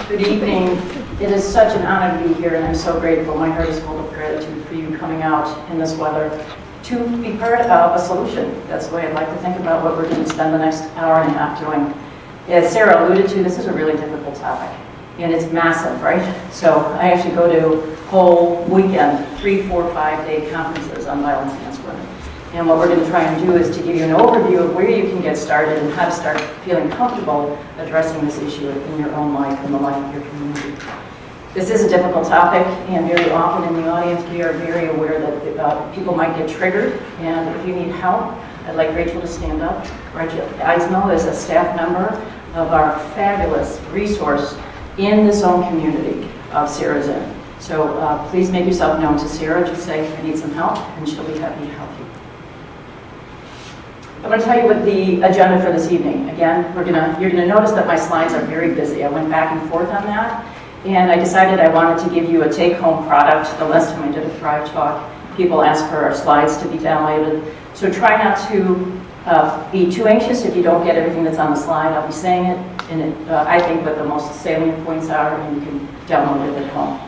Good evening. It is such an honor to be here, and I'm so grateful. My heart is full of gratitude for you coming out in this weather to be part of a solution. That's the way I'd like to think about what we're going to spend the next hour and a half doing. As Sarah alluded to, this is a really difficult topic, and it's massive, right? So I actually go to whole weekend, 3, 4, 5-day conferences on violence against women. And what we're going to try and do is to give you an overview of where you can get started and how to start feeling comfortable addressing this issue in your own life and the life of your community. This is a difficult topic, and very often in the audience we are very aware that people might get triggered, and if you need help, I'd like Rachel to stand up. Rachel Eismo is a staff member of our fabulous resource in this own community of Sarah's Inn. So please make yourself known to Sarah. Just say, I need some help, and she'll be happy to help you. I'm going to tell you what the agenda for this evening. Again, you're going to notice that my slides are very busy. I went back and forth on that, and I decided I wanted to give you a take-home product. The last time I did a Thrive Talk, people asked for our slides to be downloaded. So try not to be too anxious if you don't get everything that's on the slide. I'll be saying it, and I think what the most salient points are, and you can download it at home.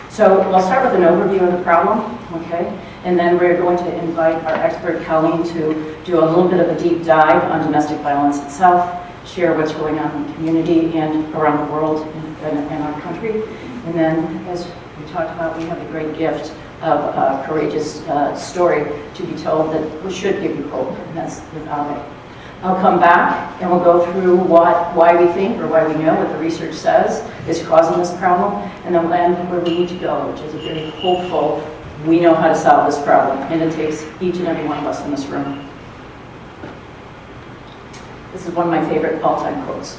So I'll start with an overview of the problem, okay? And then we're going to invite our expert, Colleen, to do a little bit of a deep dive on domestic violence itself, share what's going on in the community and around the world in our country. And then, as we talked about, we have the great gift of a courageous story to be told that should give you hope, and that's with Ave. I'll come back and we'll go through why we think or why we know what the research says is causing this problem, and then we'll end where we need to go, which is a very hopeful, we know how to solve this problem, and it takes each and every one of us in this room. This is one of my favorite all-time quotes.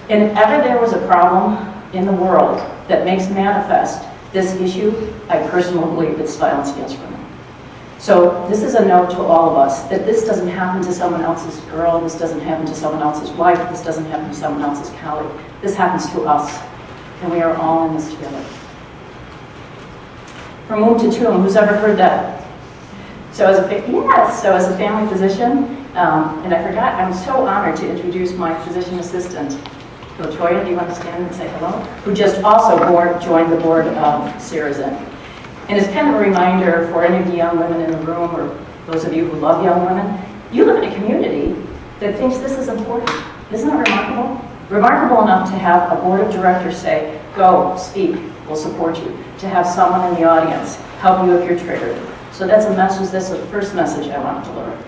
And if ever there was a problem in the world that makes manifest this issue, I personally believe it's violence against women. So this is a note to all of us that this doesn't happen to someone else's girl, this doesn't happen to someone else's wife, this doesn't happen to someone else's colleague. This happens to us, and we are all in this together. From womb to tomb, who's ever heard that? So as a family physician, and I forgot, I'm so honored to introduce my physician assistant, Latoya, do you want to stand and say hello? Who just also joined the board of Sarah's Inn. And it's kind of a reminder for any of the young women in the room, or those of you who love young women, you live in a community that thinks this is important. Isn't that remarkable? Remarkable enough to have a board of directors say, go, speak, we'll support you. To have someone in the audience help you if you're triggered. So that's a message, that's the first message I want to deliver.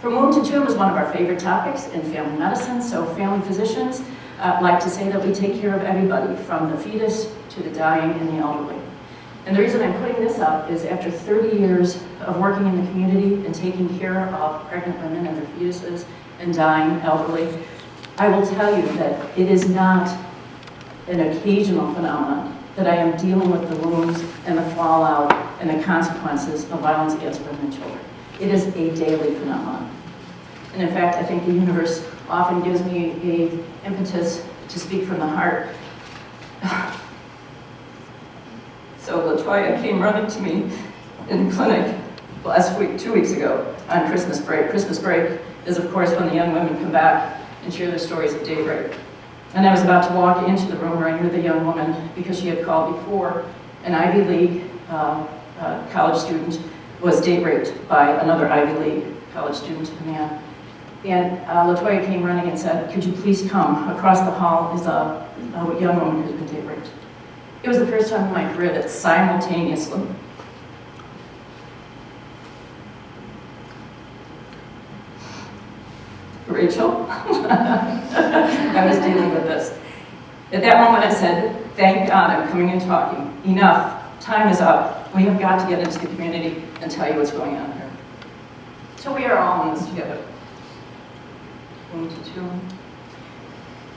From womb to tomb is one of our favorite topics in family medicine, so family physicians like to say that we take care of everybody, from the fetus to the dying and the elderly. And the reason I'm putting this up is after 30 years of working in the community and taking care of pregnant women and their fetuses and dying elderly, I will tell you that it is not an occasional phenomenon that I am dealing with the wounds and the fallout and the consequences of violence against women and children. It is a daily phenomenon. And in fact, I think the universe often gives me an impetus to speak from the heart. So Latoya came running to me in clinic last week, 2 weeks ago, on Christmas break. Christmas break is, of course, when the young women come back and share their stories at daybreak. And I was about to walk into the room where I knew the young woman because she had called before. An Ivy League college student was date raped by another Ivy League college student, a man. And Latoya came running and said, could you please come? Across the hall is a young woman who's been date raped. It was the first time in my career that simultaneously Rachel, I was dealing with this. At that moment I said, thank God I'm coming and talking. Enough, time is up. We have got to get into the community and tell you what's going on here. So we are all in this together.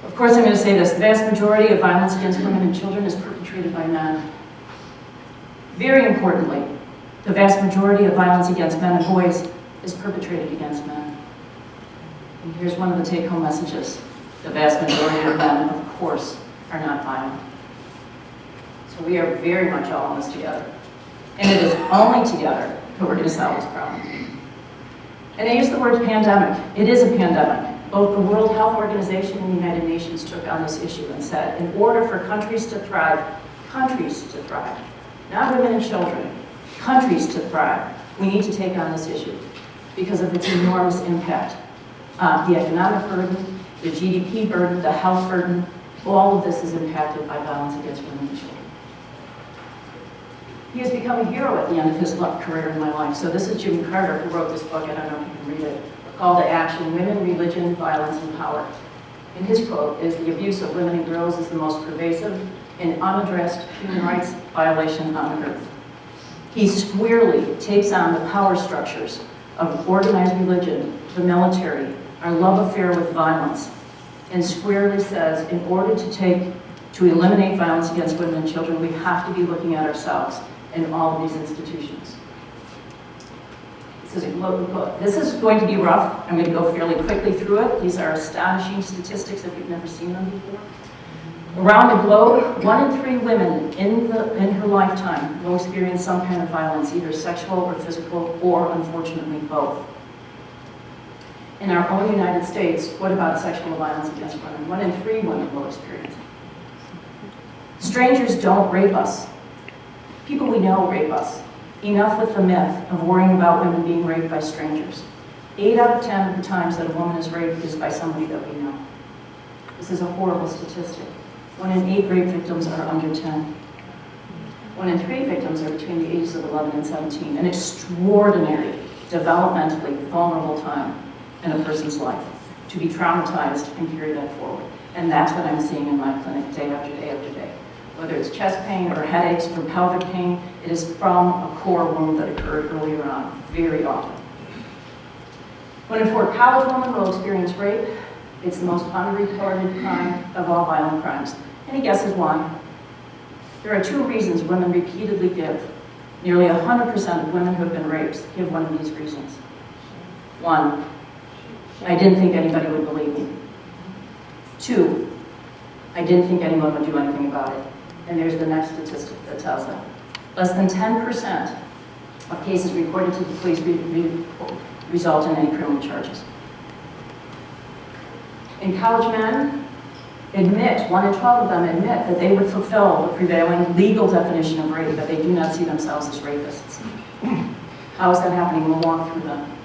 Of course I'm going to say this, the vast majority of violence against women and children is perpetrated by men. Very importantly, the vast majority of violence against men and boys is perpetrated against men. And here's one of the take-home messages. The vast majority of men, of course, are not violent. So we are very much all in this together. And it is only together that we're going to solve this problem. And I use the word pandemic. It is a pandemic. Both the World Health Organization and the United Nations took on this issue and said, in order for countries to thrive, not women and children, countries to thrive, we need to take on this issue because of its enormous impact. The economic burden, the GDP burden, the health burden, all of this is impacted by violence against women and children. He has become a hero at the end of his career in my life. So this is Jimmy Carter, who wrote this book. I don't know if you can read it. Call to Action, Women, Religion, Violence, and Power. And his quote is, the abuse of women and girls is the most pervasive and unaddressed human rights violation on earth. He squarely takes on the power structures of organized religion, the military, our love affair with violence, and squarely says, in order to eliminate violence against women and children, we have to be looking at ourselves in all of these institutions. This is a quote. This is going to be rough. I'm going to go fairly quickly through it. These are astonishing statistics if you've never seen them before. Around the globe, 1 in 3 women in her lifetime will experience some kind of violence, either sexual or physical, or unfortunately both. In our own United States, what about sexual violence against women? 1 in 3 women will experience it. Strangers don't rape us. People we know rape us. Enough with the myth of worrying about women being raped by strangers. 8 out of 10 of the times that a woman is raped is by somebody that we know. This is a horrible statistic. 1 in 8 rape victims are under 10. 1 in 3 victims are between the ages of 11 and 17. An extraordinary, developmentally vulnerable time in a person's life to be traumatized and carry that forward. And that's what I'm seeing in my clinic day after day after day. Whether it's chest pain or headaches or pelvic pain, it is from a core wound that occurred earlier on, very often. 1 in 4 college women will experience rape. It's the most unreported crime of all violent crimes. Any guesses why? There are 2 reasons women repeatedly give. Nearly 100% of women who have been raped give one of these reasons. 1, I didn't think anybody would believe me. 2, I didn't think anyone would do anything about it. And there's the next statistic that tells that. Less than 10% of cases reported to the police result in any criminal charges. And college men admit, 1 in 12 of them admit that they would fulfill the prevailing legal definition of rape, but they do not see themselves as rapists. How is that happening? We'll walk through them.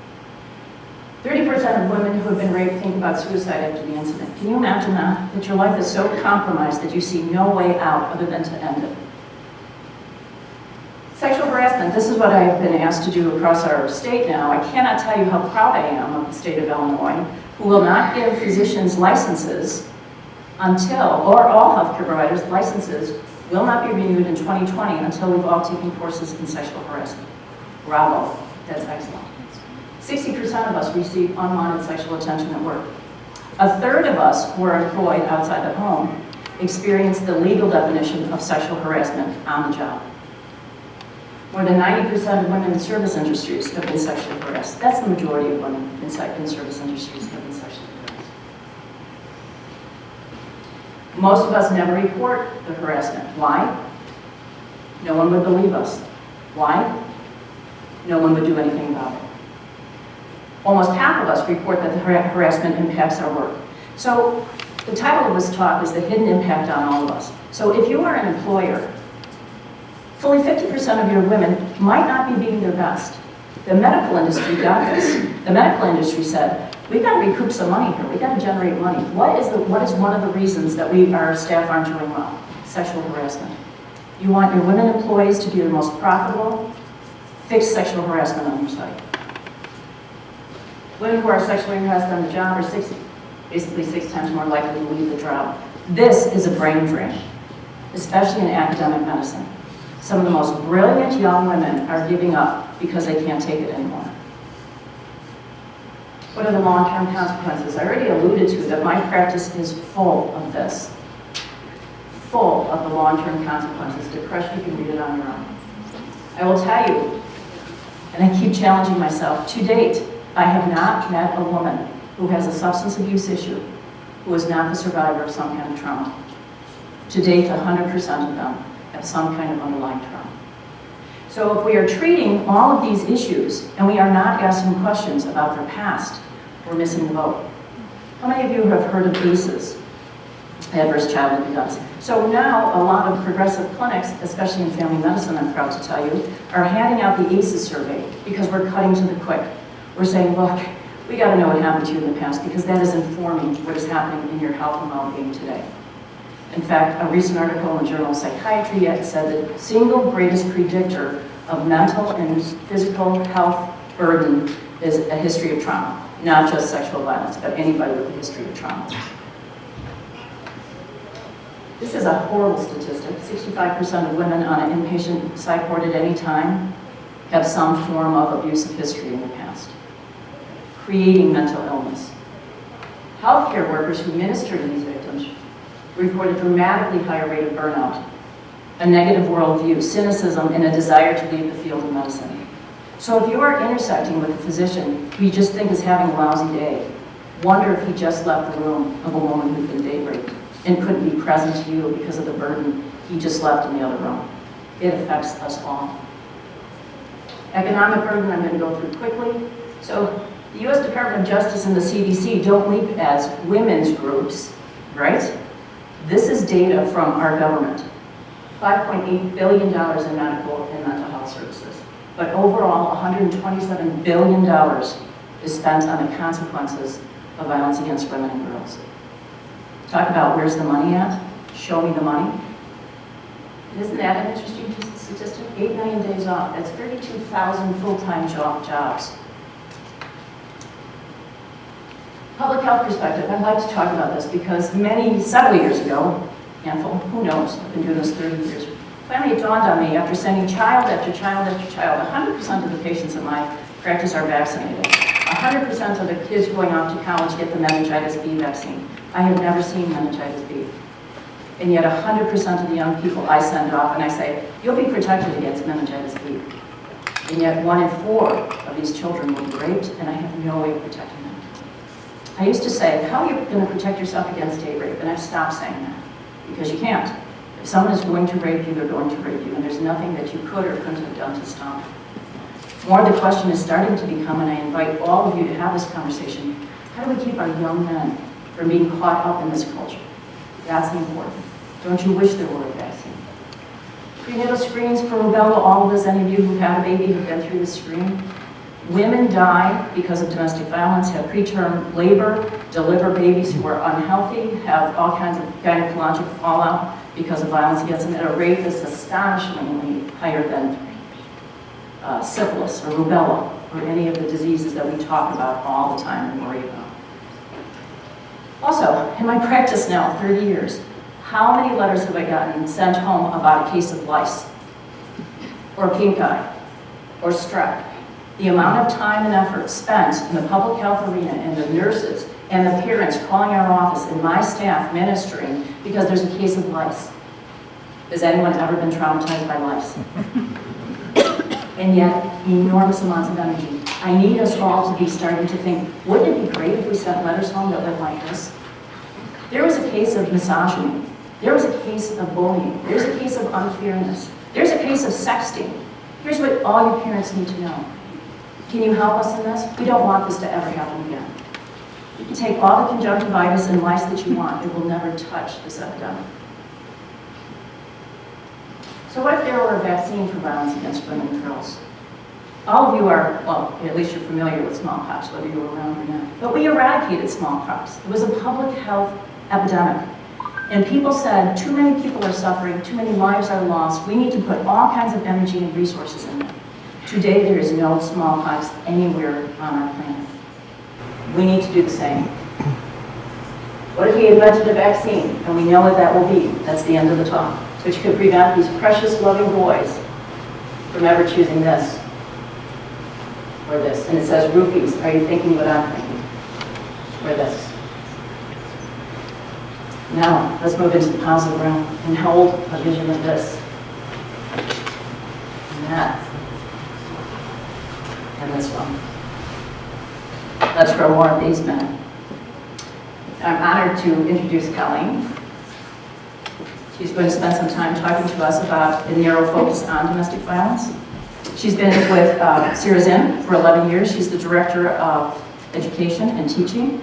30% of women who have been raped think about suicide after the incident. Can you imagine that? That your life is so compromised that you see no way out other than to end it. Sexual harassment, this is what I have been asked to do across our state now. I cannot tell you how proud I am of the state of Illinois, who will not give physicians licenses until, or all healthcare providers licenses, will not be renewed in 2020 until we've all taken courses in sexual harassment. Bravo, that's excellent. 60% of us receive unwanted sexual attention at work. 1/3 of us who are employed outside the home experience the legal definition of sexual harassment on the job. More than 90% of women in service industries have been sexually harassed. That's the majority of women in service industries have been sexually harassed. Most of us never report the harassment. Why? No one would believe us. Why? No one would do anything about it. Almost half of us report that the harassment impacts our work. So the title of this talk is The Hidden Impact on All of Us. So if you are an employer, fully 50% of your women might not be being their best. The medical industry got this. The medical industry said, we've got to recoup some money here. We've got to generate money. What is one of the reasons that our staff aren't doing well? Sexual harassment. You want your women employees to be the most profitable? Fix sexual harassment on your site. Women who are sexually harassed on the job are basically 6 times more likely to leave the job. This is a brain drain, especially in academic medicine. Some of the most brilliant young women are giving up because they can't take it anymore. What are the long-term consequences? I already alluded to that my practice is full of this. Full of the long-term consequences. Depression, you can read it on your own. I will tell you, and I keep challenging myself, to date, I have not met a woman who has a substance abuse issue who is not the survivor of some kind of trauma. To date, 100% of them have some kind of underlying trauma. So if we are treating all of these issues and we are not asking questions about their past, we're missing the boat. How many of you have heard of ACEs, adverse childhood events? So now a lot of progressive clinics, especially in family medicine, I'm proud to tell you, are handing out the ACEs survey because we're cutting to the quick. We're saying, look, we got to know what happened to you in the past because that is informing what is happening in your health and well-being today. In fact, a recent article in the Journal of Psychiatry said the single greatest predictor of mental and physical health burden is a history of trauma, not just sexual violence, but anybody with a history of trauma. This is a horrible statistic. 65% of women on an inpatient psych ward at any time have some form of abusive history in the past, creating mental illness. Healthcare workers who minister to these victims report a dramatically higher rate of burnout, a negative worldview, cynicism, and a desire to leave the field of medicine. So if you are intersecting with a physician who you just think is having a lousy day, wonder if he just left the room of a woman who'd been date raped and couldn't be present to you because of the burden he just left in the other room. It affects us all. Economic burden, I'm going to go through quickly. So the U.S. Department of Justice and the CDC don't leap as women's groups, right? This is data from our government. $5.8 billion in medical and mental health services. But overall, $127 billion is spent on the consequences of violence against women and girls. Talk about where's the money at? Show me the money. Isn't that an interesting statistic? 8 million days off. That's 32,000 full-time jobs. Public health perspective, I'd like to talk about this because several years ago, handful, who knows, I've been doing this 30 years, finally it dawned on me after sending child after child after child, 100% of the patients in my practice are vaccinated. 100% of the kids going off to college get the meningitis B vaccine. I have never seen meningitis B. And yet 100% of the young people I send off and I say, you'll be protected against meningitis B. And yet 1 in 4 of these children will be raped and I have no way of protecting them. I used to say, how are you going to protect yourself against date rape? And I've stopped saying that because you can't. If someone is going to rape you, they're going to rape you and there's nothing that you could or couldn't have done to stop it. More the question is starting to become, and I invite all of you to have this conversation, how do we keep our young men from being caught up in this culture? That's important. Don't you wish there were a vaccine? Prenatal screens for rubella, all of us, any of you who've had a baby who've been through the screen. Women die because of domestic violence, have preterm labor, deliver babies who are unhealthy, have all kinds of gynecologic fallout because of violence against them at a rate that's astonishingly higher than syphilis or rubella or any of the diseases that we talk about all the time and worry about. Also, in my practice now, 30 years, how many letters have I gotten sent home about a case of lice or pink eye or strep? The amount of time and effort spent in the public health arena and the nurses and the parents calling our office and my staff ministering because there's a case of lice. Has anyone ever been traumatized by lice? And yet, enormous amounts of energy. I need us all to be starting to think, wouldn't it be great if we sent letters home that went like this? There was a case of misogyny. There was a case of bullying. There's a case of unfairness. There's a case of sexting. Here's what all you parents need to know. Can you help us in this? We don't want this to ever happen again. You can take all the conjunctivitis and lice that you want. It will never touch this epidemic. So what if there were a vaccine for violence against women and girls? All of you are, well, at least you're familiar with smallpox, whether you were around or not. But we eradicated smallpox. It was a public health epidemic. And people said, too many people are suffering, too many lives are lost. We need to put all kinds of energy and resources in it. Today, there is no smallpox anywhere on our planet. We need to do the same. What if we invented a vaccine, and we know what that will be? That's the end of the talk. Which could prevent these precious, loving boys from ever choosing this or this. And it says, roofies, are you thinking what I'm thinking? Or this. Now, let's move into the positive realm and hold a vision of this. And that. And this one. Let's grow more of these men. I'm honored to introduce Colleen. She's going to spend some time talking to us about a narrow focus on domestic violence. She's been with Sirius for 11 years. She's the Director of Education and Teaching.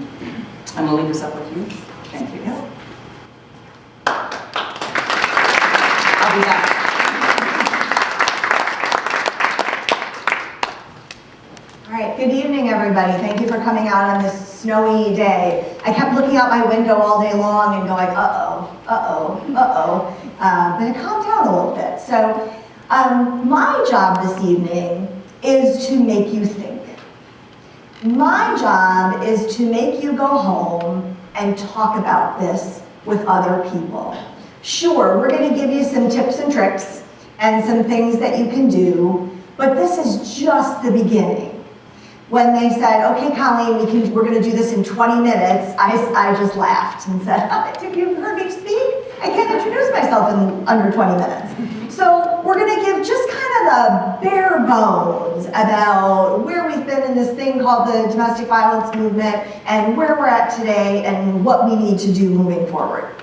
I'm going to leave this up with you. Thank you. I'll be back. All right, good evening, everybody. Thank you for coming out on this snowy day. I kept looking out my window all day long and going, uh-oh, uh-oh, uh-oh. But it calmed down a little bit. So my job this evening is to make you think. My job is to make you go home and talk about this with other people. Sure, we're going to give you some tips and tricks and some things that you can do, but this is just the beginning. When they said, okay, Colleen, we're going to do this in 20 minutes, I just laughed and said, have you heard me speak? I can't introduce myself in under 20 minutes. So we're going to give just kind of the bare bones about where we've been in this thing called the domestic violence movement and where we're at today and what we need to do moving forward.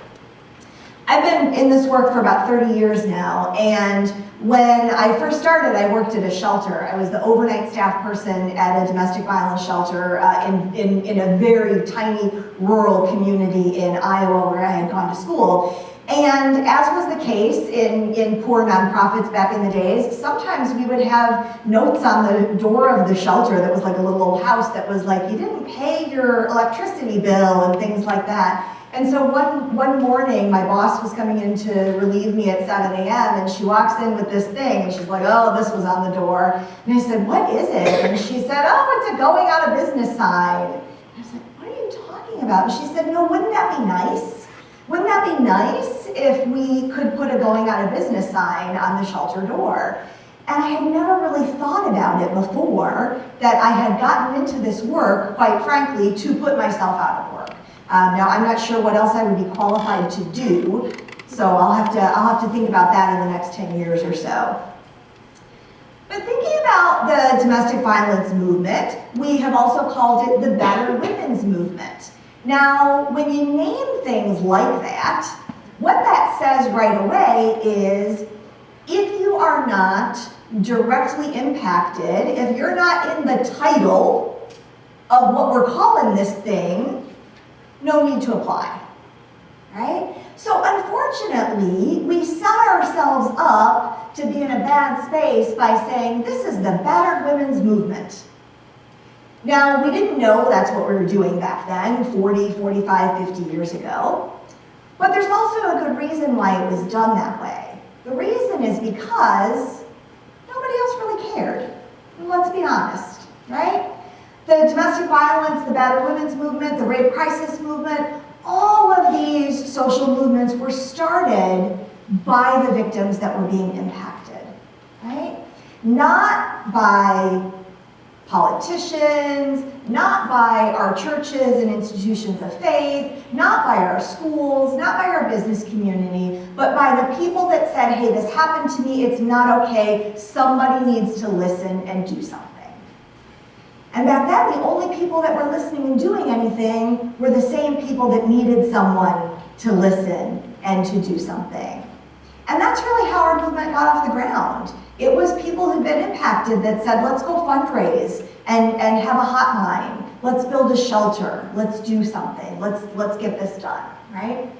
I've been in this work for about 30 years now, and when I first started, I worked at a shelter. I was the overnight staff person at a domestic violence shelter in a very tiny rural community in Iowa where I had gone to school. And as was the case in poor nonprofits back in the days, sometimes we would have notes on the door of the shelter that was like a little old house that was like, you didn't pay your electricity bill and things like that. And so one morning, my boss was coming in to relieve me at 7 a.m. and she walks in with this thing and she's like, oh, this was on the door. And I said, what is it? And she said, oh, it's a going out of business sign. And I was like, what are you talking about? And she said, no, wouldn't that be nice? Wouldn't that be nice if we could put a going out of business sign on the shelter door? And I had never really thought about it before, that I had gotten into this work, quite frankly, to put myself out of work. Now, I'm not sure what else I would be qualified to do, so I'll have to think about that in the next 10 years or so. But thinking about the domestic violence movement, we have also called it the battered women's movement. Now, when you name things like that, what that says right away is, if you are not directly impacted, if you're not in the title of what we're calling this thing, no need to apply, right? So unfortunately, we set ourselves up to be in a bad space by saying, this is the battered women's movement. Now, we didn't know that's what we were doing back then, 40, 45, 50 years ago. But there's also a good reason why it was done that way. The reason is because nobody else really cared. Let's be honest, right? The domestic violence, the battered women's movement, the rape crisis movement, all of these social movements were started by the victims that were being impacted, right? Not by politicians, not by our churches and institutions of faith, not by our schools, not by our business community, but by the people that said, hey, this happened to me, it's not okay, somebody needs to listen and do something. And back then, the only people that were listening and doing anything were the same people that needed someone to listen and to do something. And that's really how our movement got off the ground. It was people who'd been impacted that said, let's go fundraise and have a hotline. Let's build a shelter. Let's do something. Let's get this done, right?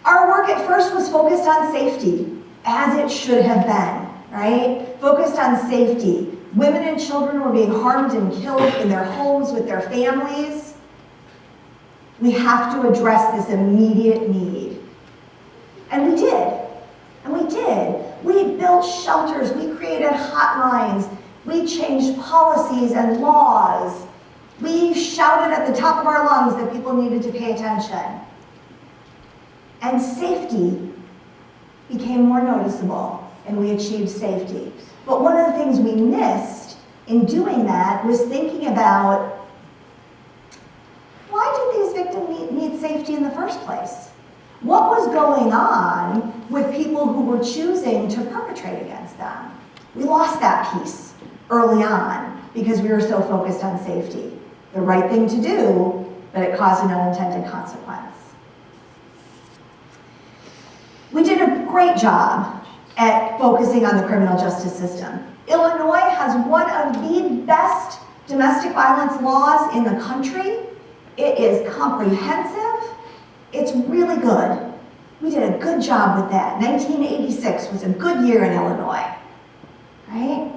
Our work at first was focused on safety, as it should have been, right? Focused on safety. Women and children were being harmed and killed in their homes with their families. We have to address this immediate need. And we did. And we did. We built shelters. We created hotlines. We changed policies and laws. We shouted at the top of our lungs that people needed to pay attention. And safety became more noticeable, and we achieved safety. But one of the things we missed in doing that was thinking about, why did these victims need safety in the first place? What was going on with people who were choosing to perpetrate against them? We lost that piece early on because we were so focused on safety. The right thing to do, but it caused an unintended consequence. We did a great job at focusing on the criminal justice system. Illinois has one of the best domestic violence laws in the country, It is comprehensive. It's really good. We did a good job with that. 1986 was a good year in Illinois, right?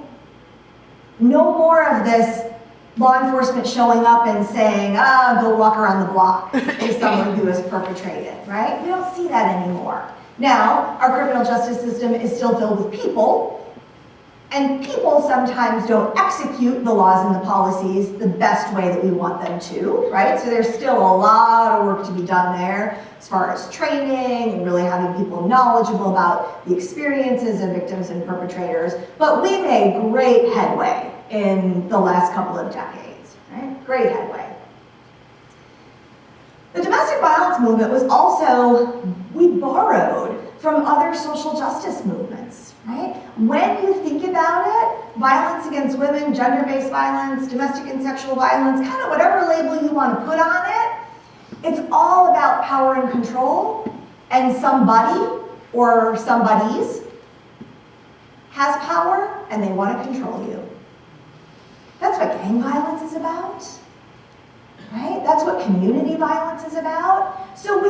No more of this law enforcement showing up and saying, go walk around the block if someone who has perpetrated, right? We don't see that anymore. Now, our criminal justice system is still filled with people, and people sometimes don't execute the laws and the policies the best way that we want them to, right? So there's still a lot of work to be done there as far as training and really having people knowledgeable about the experiences of victims and perpetrators. But we made great headway in the last couple of decades, right? Great headway. The domestic violence movement was also, we borrowed from other social justice movements, right? When you think about it, violence against women, gender-based violence, domestic and sexual violence, kind of whatever label you want to put on it, it's all about power and control, and somebody or somebodies has power and they want to control you. That's what gang violence is about, right? That's what community violence is about. So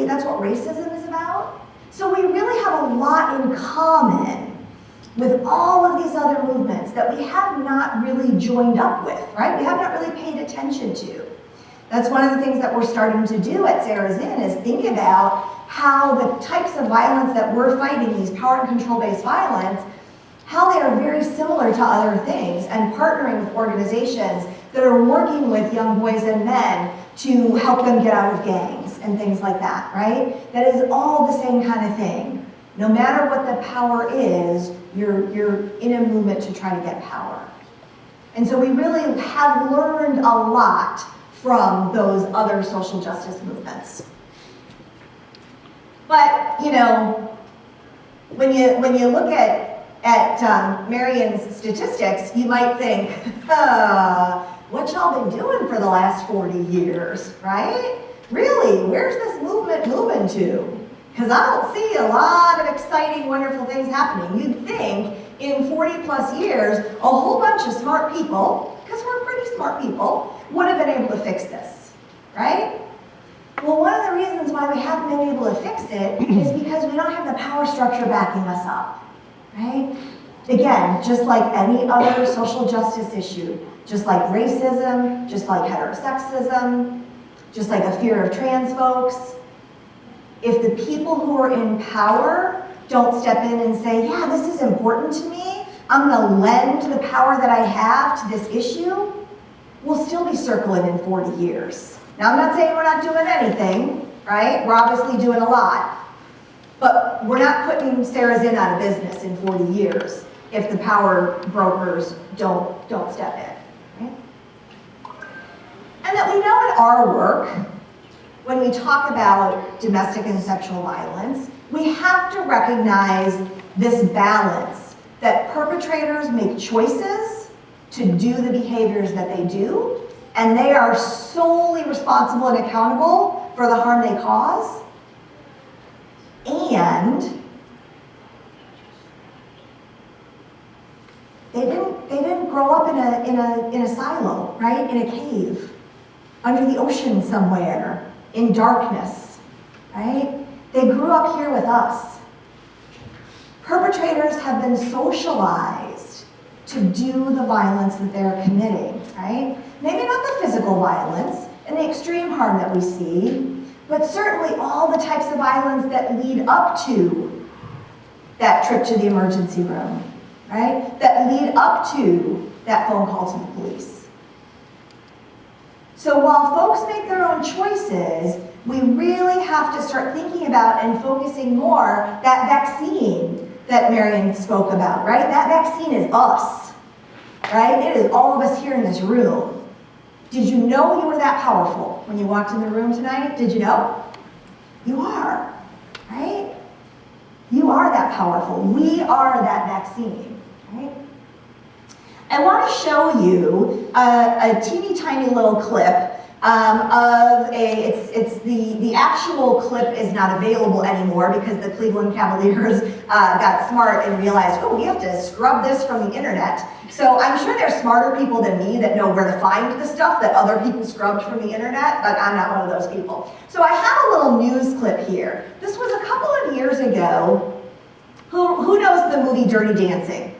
that's what racism is about. So we really have a lot in common with all of these other movements that we have not really joined up with, right? We have not really paid attention to. That's one of the things that we're starting to do at Sarah's Inn is think about how the types of violence that we're fighting, these power and control-based violence, how they are very similar to other things, and partnering with organizations that are working with young boys and men to help them get out of gangs and things like that, right? That is all the same kind of thing. No matter what the power is, you're in a movement to try to get power. And so we really have learned a lot from those other social justice movements. But, you know, when you look at Marian's statistics, you might think, what y'all been doing for the last 40 years, right? Really, where's this movement moving to? Because I don't see a lot of exciting, wonderful things happening. You'd think in 40 plus years, a whole bunch of smart people, because we're pretty smart people, would have been able to fix this, right? Well, one of the reasons why we haven't been able to fix it is because we don't have the power structure backing us up, right? Again, just like any other social justice issue, just like racism, just like heterosexism, just like a fear of trans folks, if the people who are in power don't step in and say, yeah, this is important to me, I'm gonna lend the power that I have to this issue, we'll still be circling in 40 years. Now, I'm not saying we're not doing anything, right? We're obviously doing a lot. But we're not putting Sarah's Inn out of business in 40 years if the power brokers don't step in, right? And that we know in our work, when we talk about domestic and sexual violence, we have to recognize this balance that perpetrators make choices to do the behaviors that they do, and they are solely responsible and accountable for the harm they cause. And they didn't grow up in a silo, right? In a cave, under the ocean somewhere, in darkness, right? They grew up here with us. Perpetrators have been socialized to do the violence that they're committing, right? Maybe not the physical violence and the extreme harm that we see, but certainly all the types of violence that lead up to that trip to the emergency room, right? That lead up to that phone call to the police. So while folks make their own choices, we really have to start thinking about and focusing more that vaccine that Marian spoke about, right? That vaccine is us, right? It is all of us here in this room. Did you know you were that powerful when you walked in the room tonight? Did you know? You are, right? You are that powerful. We are that vaccine, right? I want to show you a teeny tiny little clip The actual clip is not available anymore because the Cleveland Cavaliers got smart and realized, oh, we have to scrub this from the internet. So I'm sure there's smarter people than me that know where to find the stuff that other people scrubbed from the internet, but I'm not one of those people. So I have a little news clip here. This was a couple of years ago. Who knows the movie Dirty Dancing?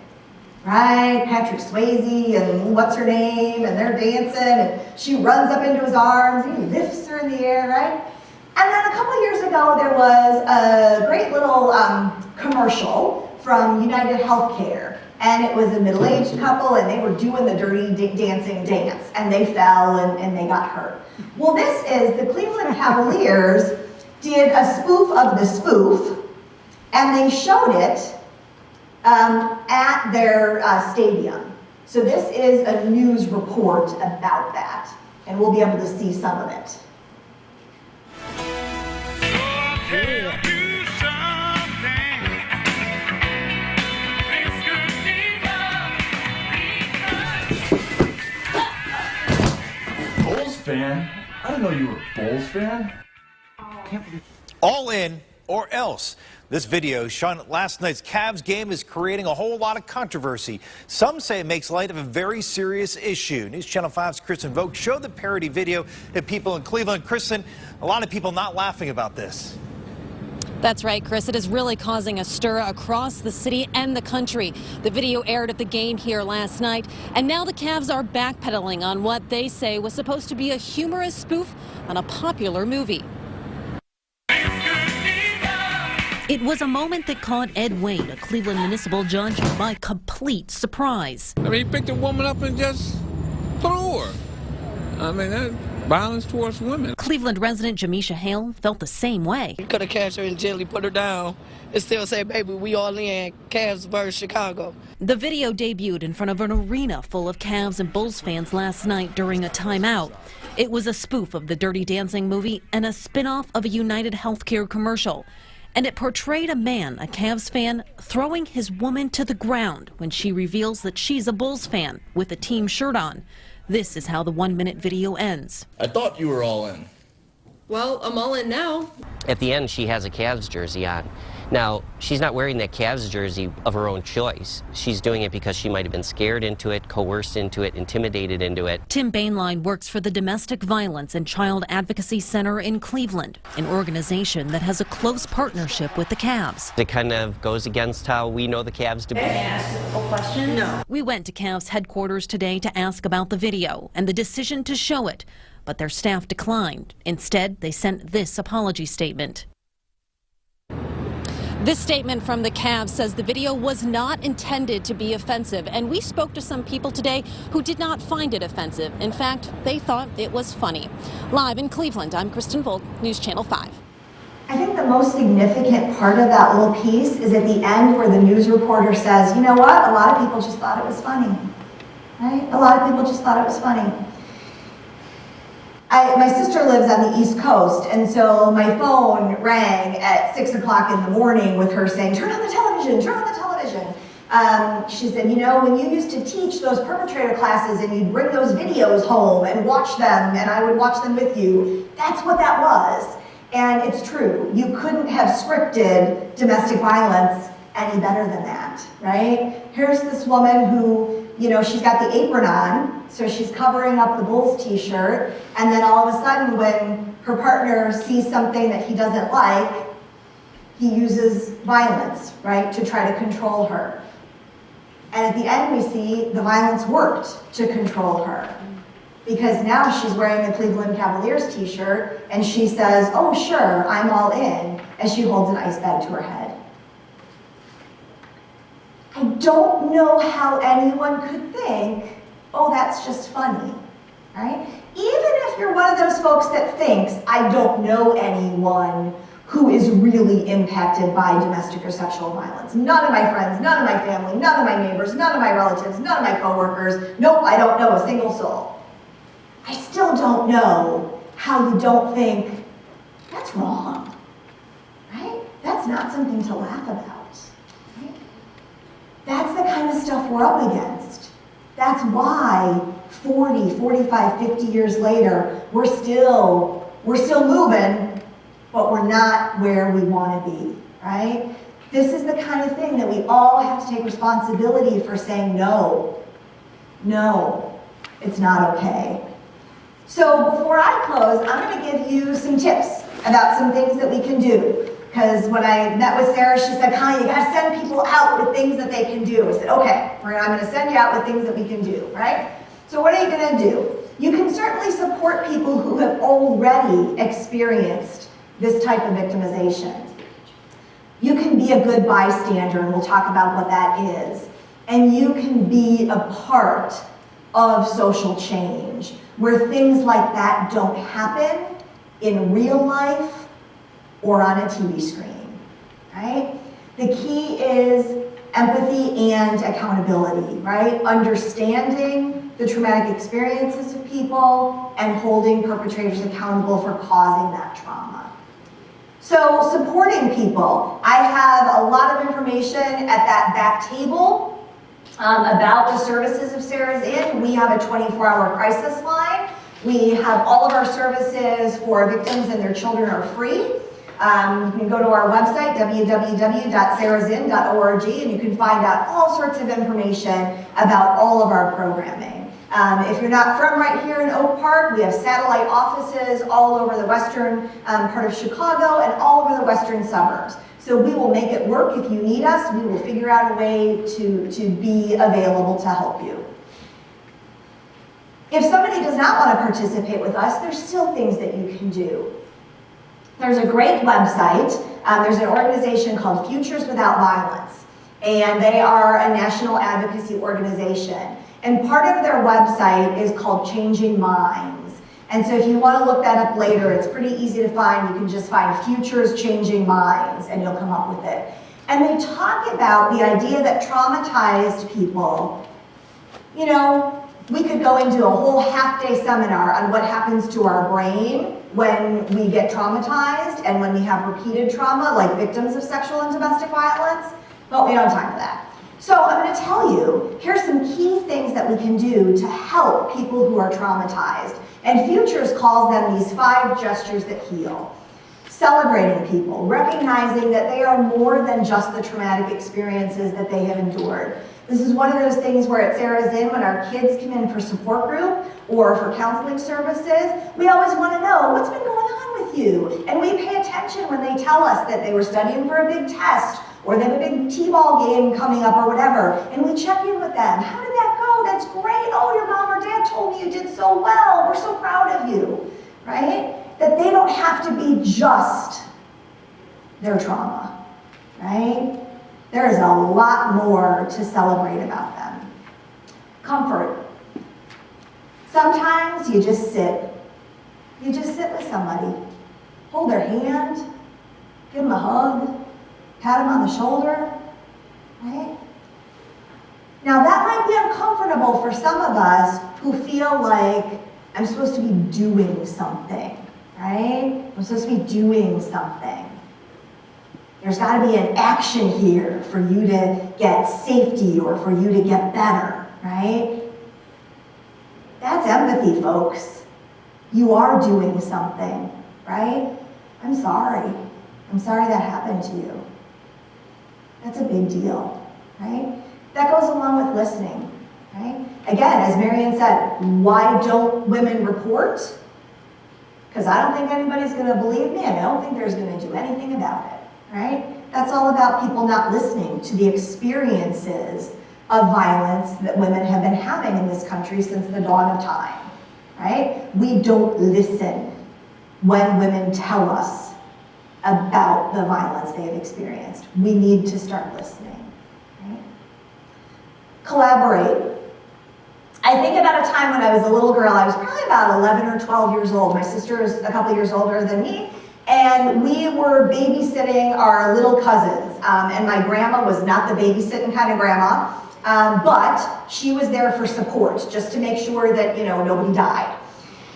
Right, Patrick Swayze and what's her name, and they're dancing, and she runs up into his arms, and he lifts her in the air, right? And then a couple of years ago, there was a great little commercial from United Healthcare, and it was a middle-aged couple, and they were doing the Dirty Dancing dance, and they fell and they got hurt. Well, this is the Cleveland Cavaliers did a spoof of the spoof, and they showed it at their stadium. So this is a news report about that, and we'll be able to see some of it. Bulls fan? I didn't know you were a Bulls fan. Can't believe. All in or else. This video shown at last night's Cavs game is creating a whole lot of controversy. Some say it makes light of a very serious issue. News Channel 5's Kristen Vogt showed the parody video to people in Cleveland. Kristen, a lot of people not laughing about this. That's right, Chris. It is really causing a stir across the city and the country. The video aired at the game here last night, and now the Cavs are backpedaling on what they say was supposed to be a humorous spoof on a popular movie. It was a moment that caught Ed Wade, a Cleveland municipal judge, by complete surprise. I mean, he picked a woman up and just threw her. I mean, that's violence towards women. Cleveland resident Jamisha Hale felt the same way. He could have catch her and gently put her down and still say, baby, we all in, Cavs versus Chicago. The video debuted in front of an arena full of Cavs and Bulls fans last night during a timeout. It was a spoof of the Dirty Dancing movie and a spin-off of a United Healthcare commercial. And it portrayed a man, a Cavs fan, throwing his woman to the ground when she reveals that she's a Bulls fan with a team shirt on. This is how the 1-minute video ends. I thought you were all in. Well, I'm all in now. At the end, she has a Cavs jersey on. Now, she's not wearing that Cavs jersey of her own choice. She's doing it because she might have been scared into it, coerced into it, intimidated into it. Tim Bainline works for the Domestic Violence and Child Advocacy Center in Cleveland, an organization that has a close partnership with the Cavs. It kind of goes against how we know the Cavs to be. No. We went to Cavs headquarters today to ask about the video and the decision to show it, but their staff declined. Instead, they sent this apology statement. This statement from the Cavs says the video was not intended to be offensive, and we spoke to some people today who did not find it offensive. In fact, they thought it was funny. Live in Cleveland, I'm Kristen Vogt, News Channel 5. I think the most significant part of that little piece is at the end where the news reporter says, you know what, a lot of people just thought it was funny, right? A lot of people just thought it was funny. My sister lives on the East Coast, and so my phone rang at 6 o'clock in the morning with her saying, turn on the television, turn on the television. She said, you know, when you used to teach those perpetrator classes and you'd bring those videos home and watch them, and I would watch them with you, that's what that was. And it's true. You couldn't have scripted domestic violence any better than that, right? Here's this woman who, you know, she's got the apron on, so she's covering up the Bulls t-shirt, and then all of a sudden when her partner sees something that he doesn't like, he uses violence, right, to try to control her. And at the end we see the violence worked to control her. Because now she's wearing the Cleveland Cavaliers t-shirt, and she says, oh sure, I'm all in, as she holds an ice bag to her head. I don't know how anyone could think, oh, that's just funny, right? Even if you're one of those folks that thinks, I don't know anyone who is really impacted by domestic or sexual violence. None of my friends, none of my family, none of my neighbors, none of my relatives, none of my coworkers. Nope, I don't know a single soul. I still don't know how you don't think, that's wrong, right? That's not something to laugh about. That's the kind of stuff we're up against. That's why 40, 45, 50 years later, we're still moving, but we're not where we want to be, right? This is the kind of thing that we all have to take responsibility for, saying no, it's not okay. So before I close, I'm going to give you some tips about some things that we can do. Because when I met with Sarah, she said, Connie, you got to send people out with things that they can do. I said, okay, I'm going to send you out with things that we can do, right? So what are you going to do? You can certainly support people who have already experienced this type of victimization. You can be a good bystander, and we'll talk about what that is. And you can be a part of social change, where things like that don't happen in real life or on a TV screen, right? The key is empathy and accountability, right? Understanding the traumatic experiences of people and holding perpetrators accountable for causing that trauma. So supporting people. I have a lot of information at that back table about the services of Sarah's Inn. We have a 24-hour crisis line. We have all of our services for victims and their children are free. You can go to our website, www.sarahsin.org, and you can find out all sorts of information about all of our programming. If you're not from right here in Oak Park, we have satellite offices all over the western part of Chicago and all over the western suburbs. So we will make it work. If you need us, we will figure out a way to be available to help you. If somebody does not want to participate with us, there's still things that you can do. There's a great website. There's an organization called Futures Without Violence, and they are a national advocacy organization. And part of their website is called Changing Minds. And so if you want to look that up later, it's pretty easy to find. You can just find Futures Changing Minds, and you'll come up with it. And they talk about the idea that traumatized people, you know, we could go into a whole half-day seminar on what happens to our brain when we get traumatized and when we have repeated trauma, like victims of sexual and domestic violence, but we don't have time for that. So I'm going to tell you, here's some key things that we can do to help people who are traumatized. And Futures calls them these 5 gestures that heal. Celebrating people, recognizing that they are more than just the traumatic experiences that they have endured. This is one of those things where at Sarah's Inn, when our kids come in for support group or for counseling services, we always want to know what's been going on with you. And we pay attention when they tell us that they were studying for a big test or they have a big t-ball game coming up or whatever. And we check in with them. How did that go? That's great. Oh, your mom or dad told me you did so well. We're so proud of you, right? That they don't have to be just their trauma, right? There is a lot more to celebrate about them. Comfort. Sometimes you just sit. You just sit with somebody. Hold their hand, give them a hug, pat them on the shoulder, right? Now that might be uncomfortable for some of us who feel like I'm supposed to be doing something, right? I'm supposed to be doing something. There's got to be an action here for you to get safety or for you to get better, right? That's empathy, folks. You are doing something, right? I'm sorry. I'm sorry that happened to you. That's a big deal, right? That goes along with listening, right? Again, as Marian said, why don't women report? Because I don't think anybody's going to believe me, and I don't think there's going to do anything about it. Right? That's all about people not listening to the experiences of violence that women have been having in this country since the dawn of time, right? We don't listen when women tell us about the violence they have experienced. We need to start listening, right? Collaborate. I think about a time when I was a little girl. I was probably about 11 or 12 years old. My sister is a couple years older than me. And we were babysitting our little cousins. And my grandma was not the babysitting kind of grandma, but she was there for support, just to make sure that, you know, nobody died.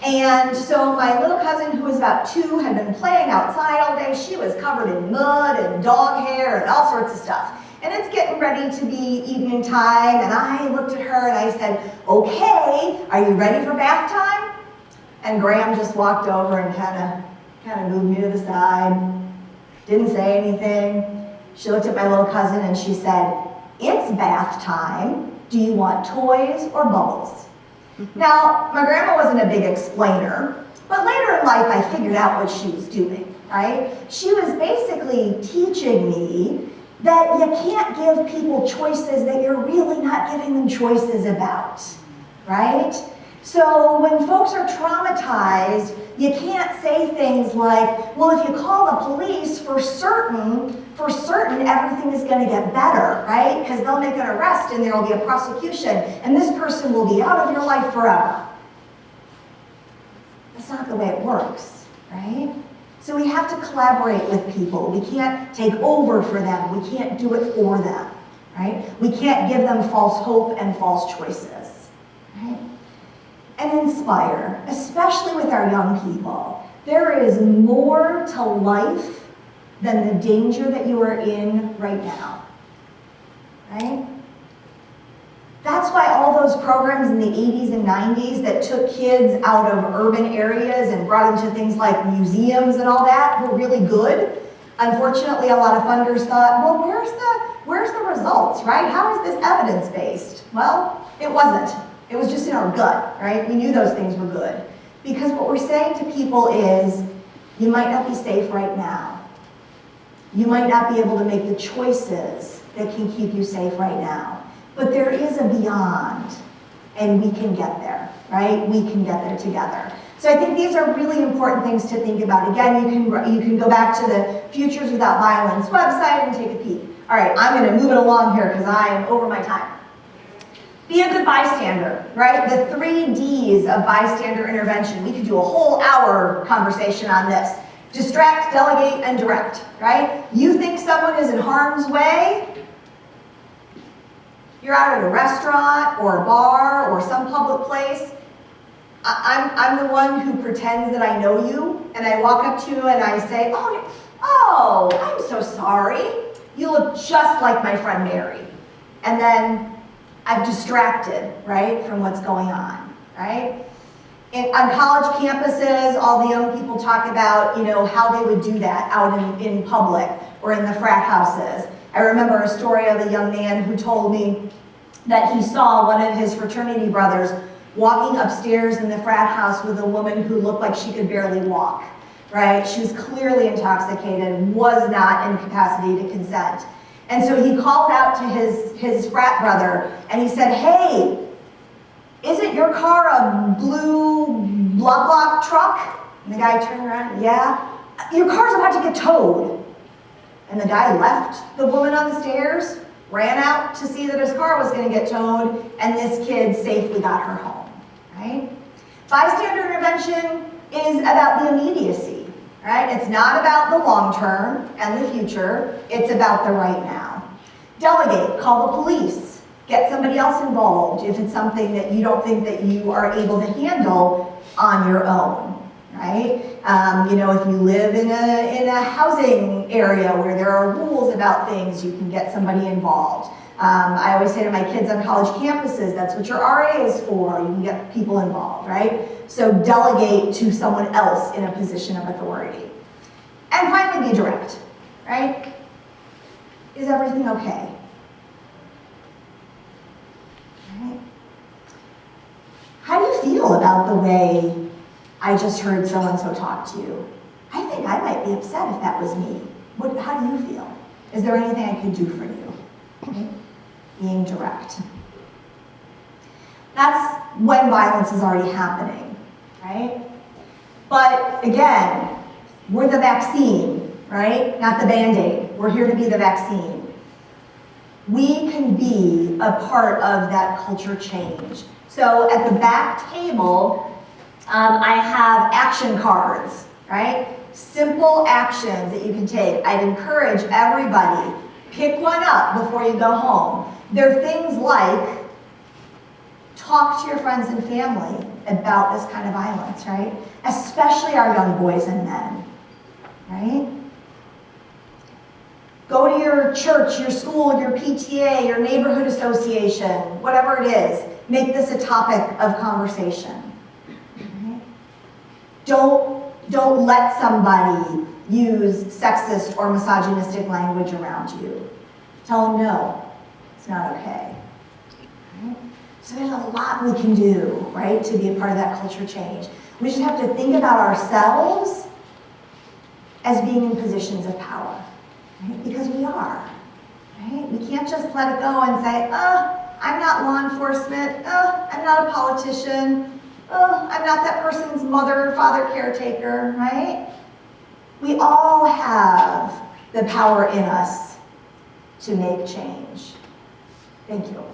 And so my little cousin, who was about 2, had been playing outside all day. She was covered in mud and dog hair and all sorts of stuff. and it's getting ready to be evening time, and I looked at her and I said, okay, are you ready for bath time? And Graham just walked over and kind of moved me to the side, didn't say anything. She looked at my little cousin and she said, it's bath time. Do you want toys or bubbles? Now, my grandma wasn't a big explainer, but later in life I figured out what she was doing, right? She was basically teaching me that you can't give people choices that you're really not giving them choices about, right? So when folks are traumatized, you can't say things like, well, if you call the police for certain everything is going to get better, right? Because they'll make an arrest and there will be a prosecution and this person will be out of your life forever. That's not the way it works, right? So we have to collaborate with people. We can't take over for them. We can't do it for them, right? We can't give them false hope and false choices, right? And inspire, especially with our young people. There is more to life than the danger that you are in right now, right? That's why all those programs in the 80s and 90s that took kids out of urban areas and brought them to things like museums and all that were really good. Unfortunately, a lot of funders thought, well, where's the results, right? How is this evidence-based? Well, it wasn't. It was just in our gut, right? We knew those things were good. Because what we're saying to people is, you might not be safe right now. You might not be able to make the choices that can keep you safe right now. But there is a beyond, and we can get there, right? We can get there together. So I think these are really important things to think about. Again, you can go back to the Futures Without Violence website and take a peek. All right, I'm going to move it along here because I am over my time. Be a good bystander, right? The 3 Ds of bystander intervention. We could do a whole hour conversation on this. Distract, delegate, and direct, right? You think someone is in harm's way, you're out at a restaurant or a bar or some public place. I'm the one who pretends that I know you, and I walk up to you and I say, oh, I'm so sorry. You look just like my friend Mary. And then I've distracted, right, from what's going on, right? On college campuses, all the young people talk about, how they would do that out in public or in the frat houses. I remember a story of a young man who told me that he saw one of his fraternity brothers walking upstairs in the frat house with a woman who looked like she could barely walk, right? She was clearly intoxicated, was not in capacity to consent. And so he called out to his frat brother and he said, hey, isn't your car a blue blah blah truck? And the guy turned around, yeah. Your car's about to get towed. And the guy left the woman on the stairs, ran out to see that his car was going to get towed, and this kid safely got her home, right? Bystander intervention is about the immediacy, right? It's not about the long term and the future. It's about the right now. Delegate, call the police. Get somebody else involved if it's something that you don't think that you are able to handle on your own, right? If you live in a housing area where there are rules about things, you can get somebody involved. I always say to my kids on college campuses, that's what your RA is for. You can get people involved, right? So delegate to someone else in a position of authority. And finally, be direct, right? Is everything okay? Right? How do you feel about the way I just heard so-and-so talk to you? I think I might be upset if that was me. How do you feel? Is there anything I could do for you? Okay? Being direct. That's when violence is already happening, right? But again, we're the vaccine, right? Not the Band-Aid. We're here to be the vaccine. We can be a part of that culture change. So at the back table, I have action cards, right? Simple actions that you can take. I'd encourage everybody, pick one up before you go home. They're things like, talk to your friends and family about this kind of violence, right? Especially our young boys and men, right? Go to your your church, your school, your PTA, your neighborhood association, whatever it is, make this a topic of conversation. Okay? Don't let somebody use sexist or misogynistic language around you. Tell them no, it's not okay. Right? So there's a lot we can do, right, to be a part of that culture change. We just have to think about ourselves as being in positions of power, right? Because we are, right? We can't just let it go and say, I'm not law enforcement, I'm not a politician, I'm not that person's mother or father caretaker, right? We all have the power in us to make change. Thank you.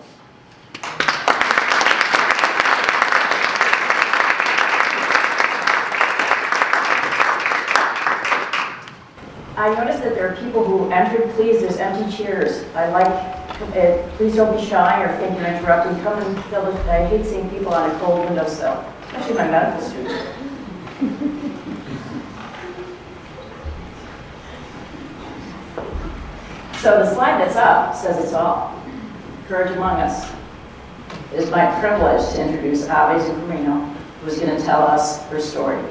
I noticed that there are people who entered, please, there's empty chairs. Please don't be shy or think you're interrupting. Come and fill it. I hate seeing people on a cold windowsill, especially my medical students. So the slide that's up says it's all. Courage Among Us. It is my privilege to introduce Ave Zuccarino, who is going to tell us her story.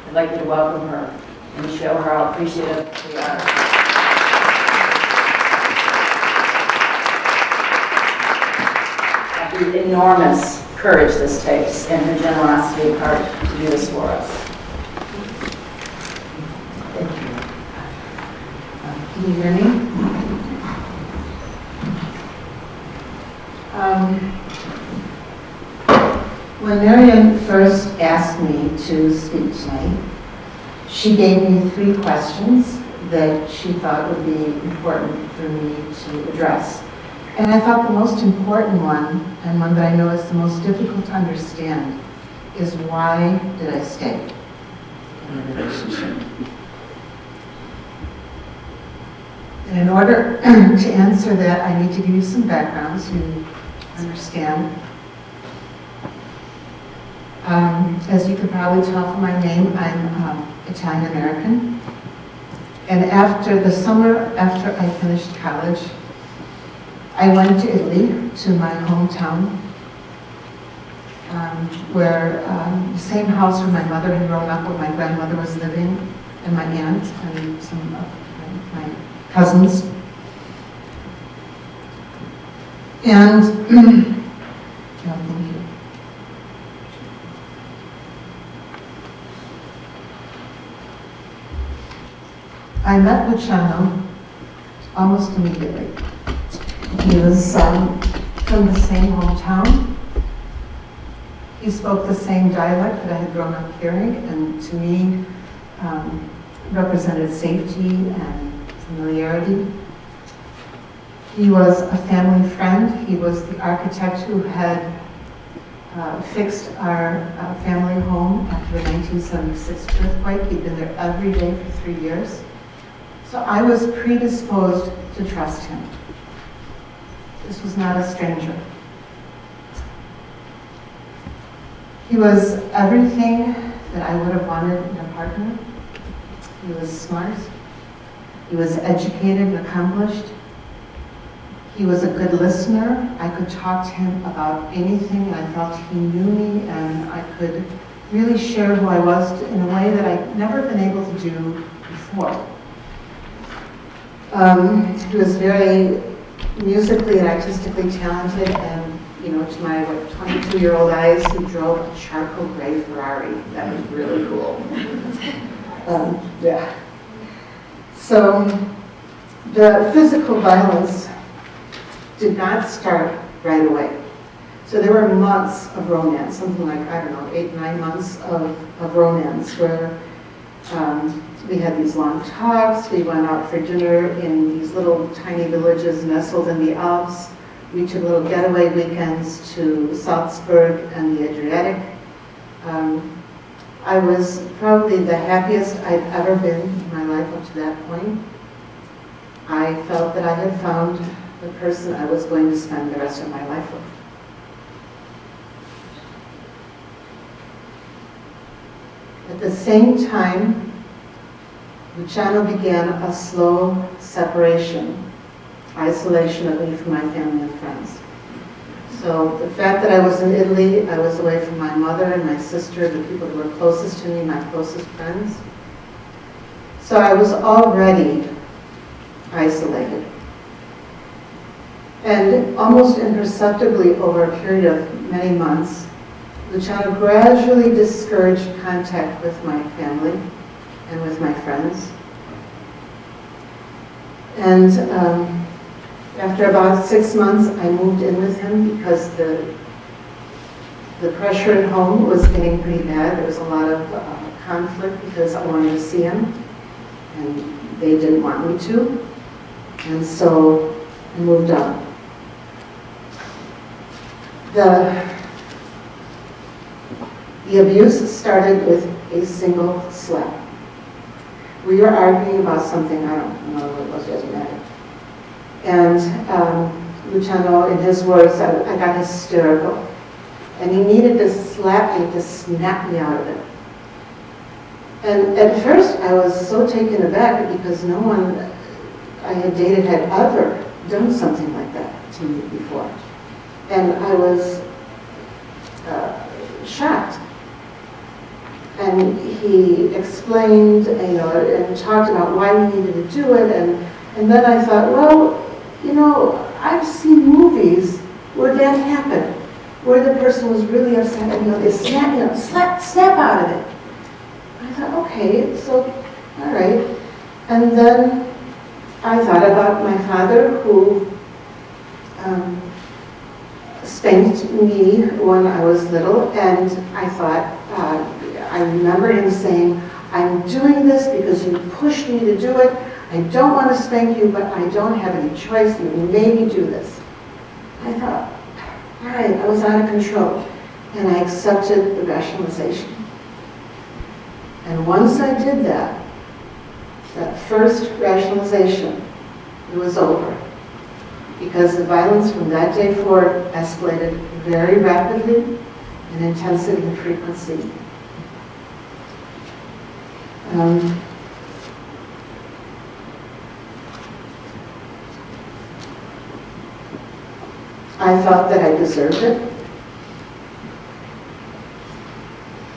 I'd like you to welcome her and show her how appreciative we are. The enormous courage this takes and her generosity of heart to do this for us. Thank you. Can you hear me? When Marian first asked me to speak tonight, she gave me 3 questions that she thought would be important for me to address. And I thought the most important one, and one that I know is the most difficult to understand, is why did I stay in a relationship? And in order to answer that, I need to give you some background so you understand. As you can probably tell from my name, I'm Italian American. And after the summer after I finished college, I went to Italy, to my hometown, where the same house where my mother had grown up, where my grandmother was living, and my aunt and some of my cousins. And, thank you. I met Luciano almost immediately. He was from the same hometown. He spoke the same dialect that I had grown up hearing, and to me represented safety and familiarity. He was a family friend. He was the architect who had fixed our family home after the 1976 earthquake. He'd been there every day for 3 years. So I was predisposed to trust him. This was not a stranger. He was everything that I would have wanted in a partner. He was smart. He was educated and accomplished. He was a good listener. I could talk to him about anything. I felt he knew me, and I could really share who I was in a way that I'd never been able to do before. He was very musically and artistically talented, and to my 22-year-old eyes, he drove a charcoal gray Ferrari. That was really cool. Yeah. So the physical violence did not start right away. So there were months of romance, something like, 8-9 months of romance, where we had these long talks. We went out for dinner in these little tiny villages nestled in the Alps. We took little getaway weekends to Salzburg and the Adriatic. I was probably the happiest I'd ever been in my life up to that point. I felt that I had found the person I was going to spend the rest of my life with. At the same time, Luciano began a slow separation isolation of me from my family and friends. So the fact that I was in Italy, I was away from my mother and my sister, the people who were closest to me, my closest friends. So I was already isolated. And almost imperceptibly over a period of many months, Luciano gradually discouraged contact with my family and with my friends. And after about 6 months, I moved in with him because the pressure at home was getting pretty bad. There was a lot of conflict because I wanted to see him, and they didn't want me to. And so I moved on. The abuse started with a single slap. We were arguing about something, I don't know what it was, it doesn't matter. And Luciano, in his words, I got hysterical. And he needed to slap me to snap me out of it. And at first I was so taken aback because no one I had dated had ever done something like that to me before. And I was shocked. And he explained, and talked about why we needed to do it. And then I thought, well, I've seen movies where that happened, where the person was really upset and they snap out of it. I thought, okay, so, all right. And then I thought about my father who spanked me when I was little, and I thought, I remember him saying, I'm doing this because you pushed me to do it. I don't want to spank you, but I don't have any choice. You made me do this. I thought, all right, I was out of control. And I accepted the rationalization. And once I did that first rationalization, it was over. Because the violence from that day forward escalated very rapidly in intensity and frequency. I felt that I deserved it.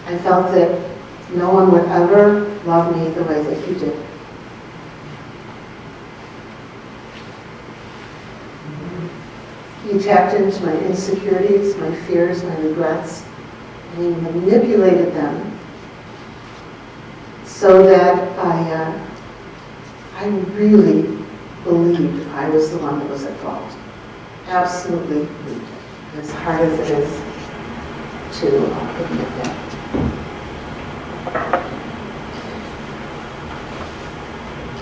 I felt that no one would ever love me the way that he did. He tapped into my insecurities, my fears, my regrets, and he manipulated them so that I really believed I was the one that was at fault. Absolutely believed it, as hard as it is to admit that.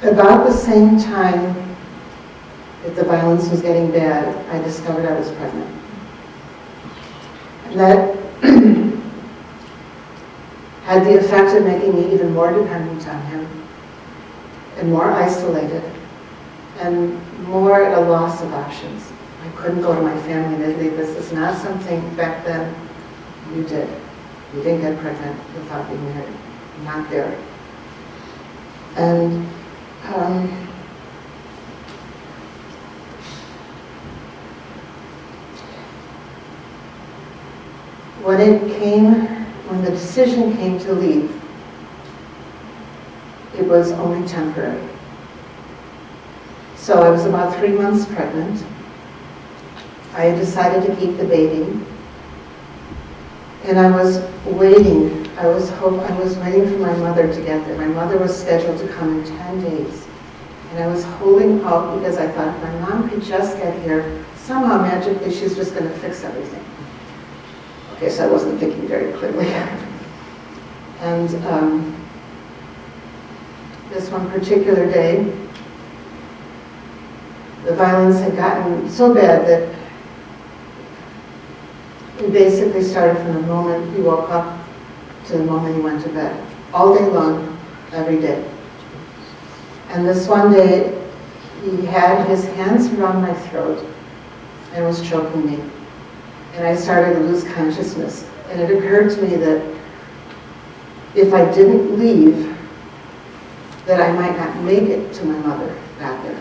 About the same time that the violence was getting bad, I discovered I was pregnant. And that had the effect of making me even more dependent on him, and more isolated, and more at a loss of options. I couldn't go to my family and Italy. This is not something back then you did. You didn't get pregnant without being married. Not there. And when the decision came to leave, it was only temporary. So I was about 3 months pregnant. I had decided to keep the baby. And I was waiting. I was waiting for my mother to get there. My mother was scheduled to come in 10 days. And I was holding out because I thought if my mom could just get here, somehow magically she's just going to fix everything. Okay, so I wasn't thinking very clearly. And this one particular day, the violence had gotten so bad that it basically started from the moment he woke up to the moment he went to bed. All day long, every day. And this one day, he had his hands around my throat and was choking me. And I started to lose consciousness. And it occurred to me that if I didn't leave, that I might not make it to my mother back there.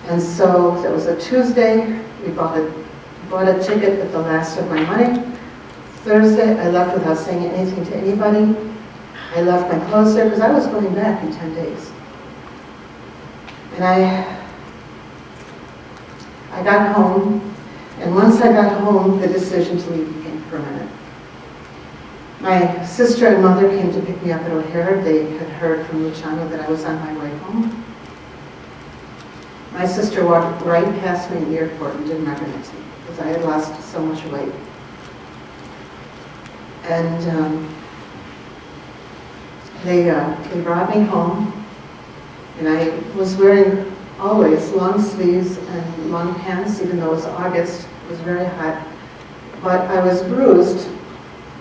And so that was a Tuesday. We bought a ticket with the last of my money. Thursday, I left without saying anything to anybody. I left my clothes there because I was going back in 10 days. And I got home, and once I got home, the decision to leave became permanent. My sister and mother came to pick me up at O'Hare. They had heard from Luciano that I was on my way home. My sister walked right past me in the airport and didn't recognize me because I had lost so much weight. And they brought me home, and I was wearing always long sleeves and long pants, even though it was August, it was very hot. But I was bruised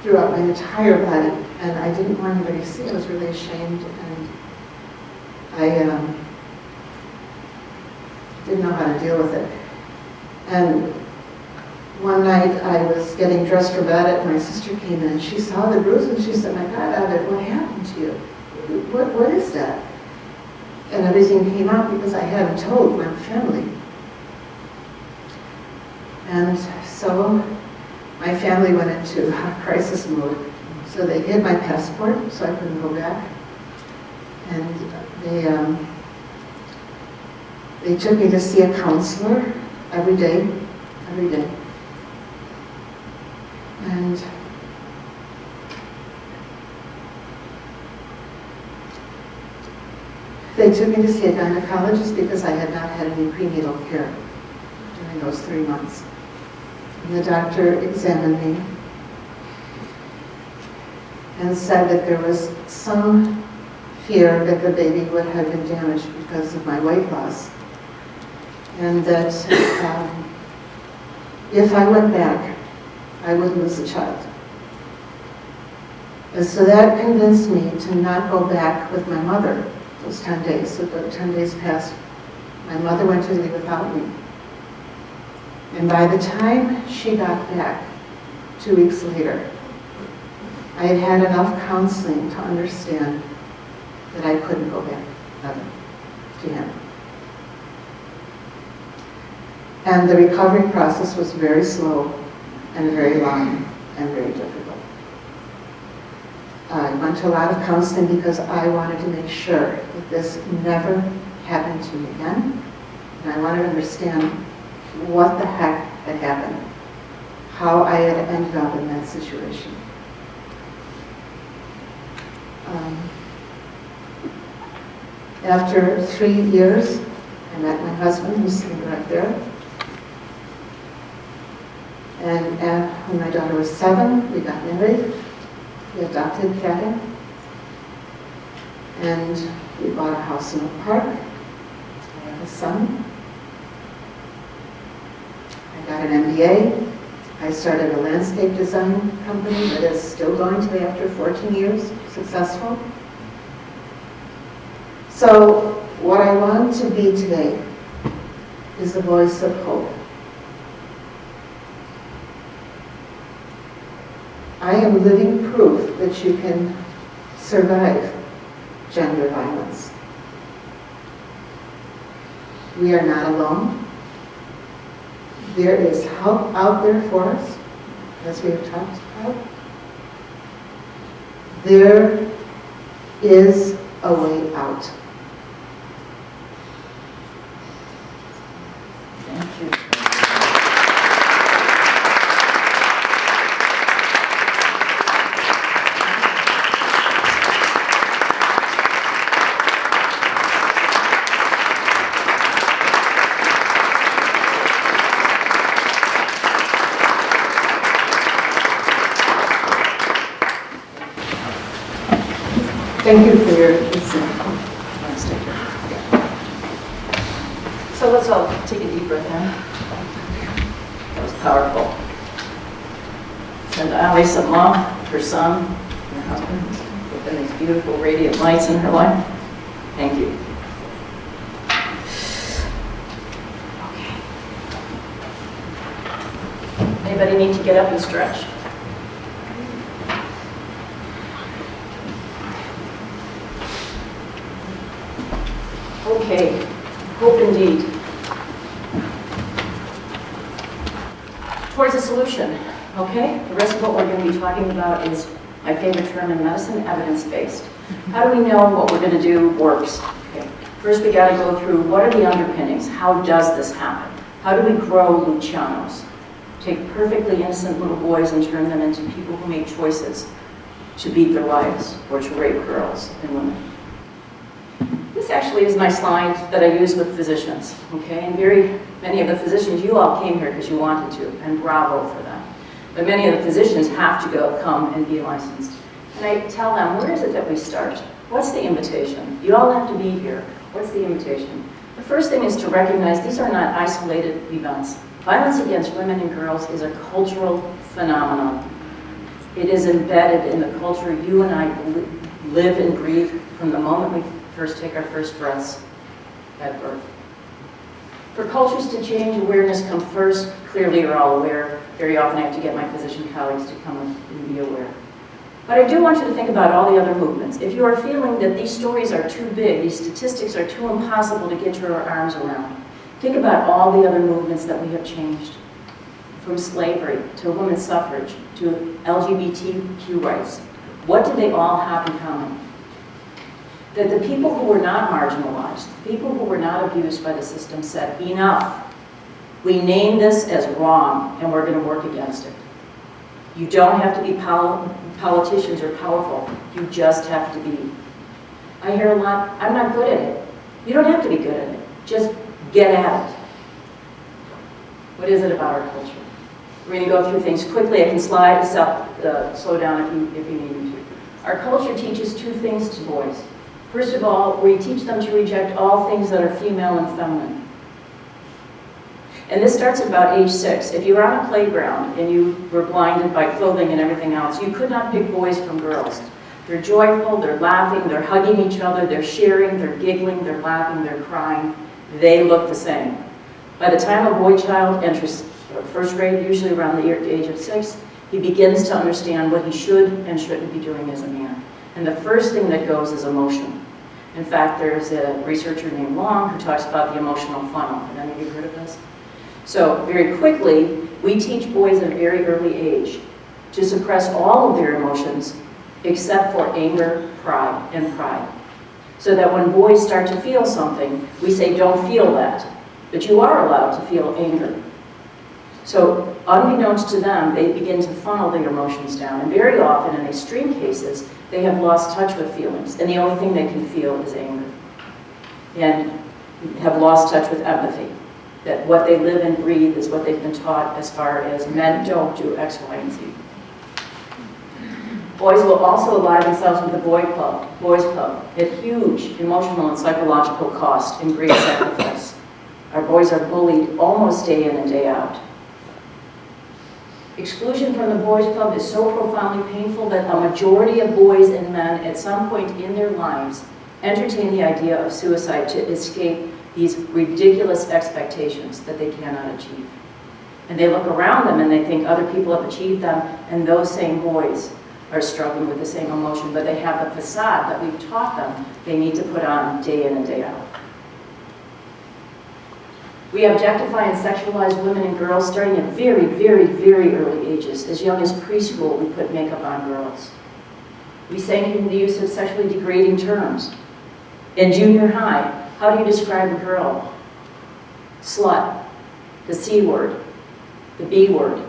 throughout my entire body, and I didn't want anybody to see. I was really ashamed, and I didn't know how to deal with it. And one night I was getting dressed for bed, and my sister came in, and she saw the bruises, and she said, "My God, Ave, what happened to you? What is that?" And everything came out because I hadn't told my family. And so my family went into crisis mode. So they hid my passport so I couldn't go back. And they took me to see a counselor every day. And they took me to see a gynecologist because I had not had any prenatal care during those 3 months. And the doctor examined me and said that there was some fear that the baby would have been damaged because of my weight loss. And that if I went back, I would lose a child. And so that convinced me to not go back with my mother those 10 days. So the 10 days passed. My mother went to leave without me. And by the time she got back, 2 weeks later, I had had enough counseling to understand that I couldn't go back to him. And the recovery process was very slow and very long and very difficult. I went to a lot of counseling because I wanted to make sure that this never happened to me again. And I wanted to understand what the heck had happened, how I had ended up in that situation. After 3 years, I met my husband, who's sitting right there. And when my daughter was 7, we got married. We adopted Kathy. And we bought a house in a park. I have a son. I got an MBA. I started a landscape design company that is still going today after 14 years, successful. So what I want to be today is the voice of hope. I am living proof that you can survive gender violence. We are not alone. There is help out there for us, as we have talked about. There is a way out. Thank you. Thank you for your listening. So let's all take a deep breath in. That was powerful. Send Ave some love, her son, her husband, within these beautiful radiant lights in her life. Thank you. Okay. Anybody need to get up and stretch? Okay, hope indeed. towards a solution, okay? The rest of what we're going to be talking about is my favorite term in medicine, evidence-based. How do we know what we're going to do works? Okay. First, we got to go through what are the underpinnings? How does this happen? How do we grow Lucianos? Take perfectly innocent little boys and turn them into people who make choices to beat their wives or to rape girls and women. This actually is my slide that I use with physicians, okay? And very many of the physicians, you all came here because you wanted to, and bravo for that. But many of the physicians have to come and be licensed. And I tell them, where is it that we start? What's the invitation? You all have to be here. What's the invitation? The first thing is to recognize these are not isolated events. Violence against women and girls is a cultural phenomenon. It is embedded in the culture you and I live and breathe from the moment we first take our first breaths at birth. For cultures to change, awareness comes first. Clearly you're all aware. Very often I have to get my physician colleagues to come and be aware. But I do want you to think about all the other movements. If you are feeling that these stories are too big, these statistics are too impossible to get your arms around, think about all the other movements that we have changed. From slavery to women's suffrage to LGBTQ rights. What do they all have in common? That the people who were not marginalized, the people who were not abused by the system said, enough. We name this as wrong and we're going to work against it. You don't have to be politicians or powerful. You just have to be. I hear a lot, I'm not good at it. You don't have to be good at it. Just get at it. What is it about our culture? We're going to go through things quickly. I can slow down if you need me to. Our culture teaches two things to boys. First of all, we teach them to reject all things that are female and feminine. And this starts at about age 6. If you were on a playground and you were blinded by clothing and everything else, you could not pick boys from girls. They're joyful, they're laughing, they're hugging each other, they're sharing, they're giggling, they're laughing, they're crying. They look the same. By the time a boy child enters first grade, usually around the age of 6, he begins to understand what he should and shouldn't be doing as a man. And the first thing that goes is emotion. In fact, there's a researcher named Long who talks about the emotional funnel. Have any of you heard of this? So very quickly, we teach boys at a very early age to suppress all of their emotions except for anger, pride. So that when boys start to feel something, we say, don't feel that. But you are allowed to feel anger. So unbeknownst to them, they begin to funnel their emotions down. And very often, in extreme cases, they have lost touch with feelings. And the only thing they can feel is anger. And have lost touch with empathy. That what they live and breathe is what they've been taught as far as men don't do X, Y, and Z. Boys will also ally themselves with the boys club, at huge emotional and psychological cost and great sacrifice. Our boys are bullied almost day in and day out. Exclusion from the boys club is so profoundly painful that a majority of boys and men at some point in their lives entertain the idea of suicide to escape these ridiculous expectations that they cannot achieve. And they look around them and they think other people have achieved them, and those same boys are struggling with the same emotion, but they have the facade that we've taught them they need to put on day in and day out. We objectify and sexualize women and girls starting at very, very, very early ages. As young as preschool, we put makeup on girls. We sanction the use of sexually degrading terms. In junior high, how do you describe a girl? Slut, the C word, the B word.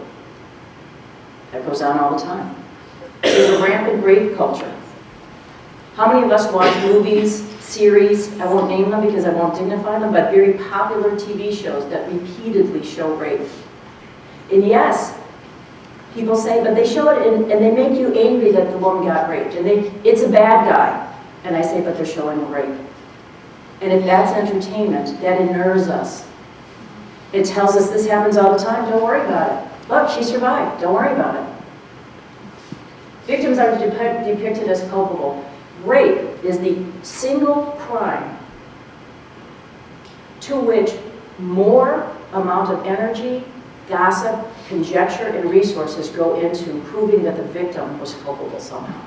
That goes on all the time. There's a rampant rape culture. How many of us watch movies, series, I won't name them because I won't dignify them, but very popular TV shows that repeatedly show rape? And yes, people say, but they show it and they make you angry that the woman got raped. And it's a bad guy. And I say, but they're showing rape. And if that's entertainment, that unnerves us. It tells us this happens all the time, don't worry about it. Look, she survived, don't worry about it. Victims are depicted as culpable. Rape is the single crime to which more amount of energy, gossip, conjecture, and resources go into proving that the victim was culpable somehow.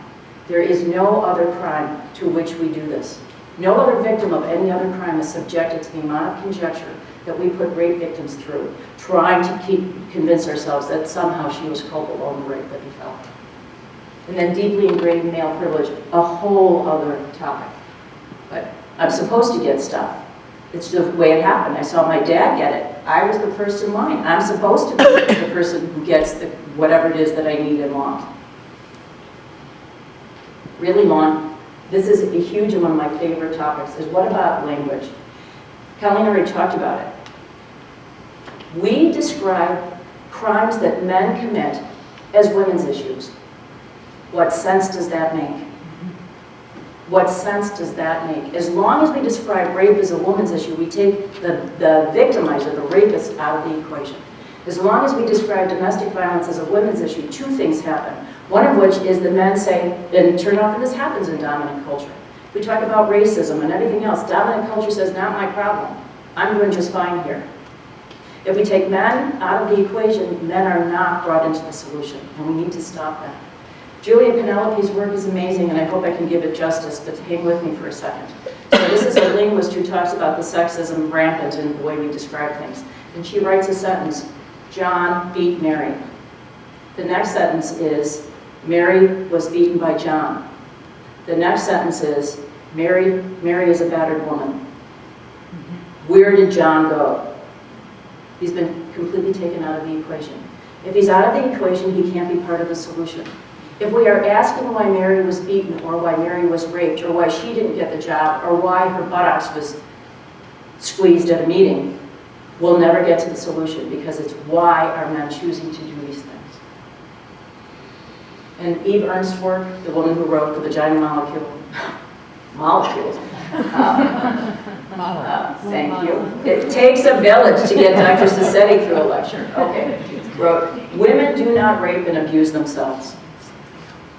There is no other crime to which we do this. No other victim of any other crime is subjected to the amount of conjecture that we put rape victims through. trying to convince ourselves that somehow she was culpable in the rape that befell her. And then deeply ingrained male privilege, a whole other topic. But I'm supposed to get stuff. It's the way it happened. I saw my dad get it. I was the first in line. I'm supposed to be the person who gets whatever it is that I need and want. Really long. This is a huge and one of my favorite topics, is what about language? Colleen already talked about it. We describe crimes that men commit as women's issues. What sense does that make? What sense does that make? As long as we describe rape as a woman's issue, we take the victimizer, the rapist, out of the equation. As long as we describe domestic violence as a women's issue, two things happen. One of which is the men say, and turn out that this happens in dominant culture. We talk about racism and everything else. Dominant culture says, not my problem. I'm doing just fine here. If we take men out of the equation, men are not brought into the solution, and we need to stop that. Julia Penelope's work is amazing, and I hope I can give it justice, but hang with me for a second. So this is a linguist who talks about the sexism rampant in the way we describe things. And she writes a sentence, John beat Mary. The next sentence is, Mary was beaten by John. The next sentence is, Mary is a battered woman. Where did John go? He's been completely taken out of the equation. If he's out of the equation, he can't be part of the solution. If we are asking why Mary was beaten, or why Mary was raped, or why she didn't get the job, or why her buttocks was squeezed at a meeting, we'll never get to the solution, because it's why are men choosing to do these things. And Eve Ernst's work, the woman who wrote The Vagina Molecules, thank you. It takes a village to get Dr. Sassetti through a lecture. Okay. Wrote, women do not rape and abuse themselves.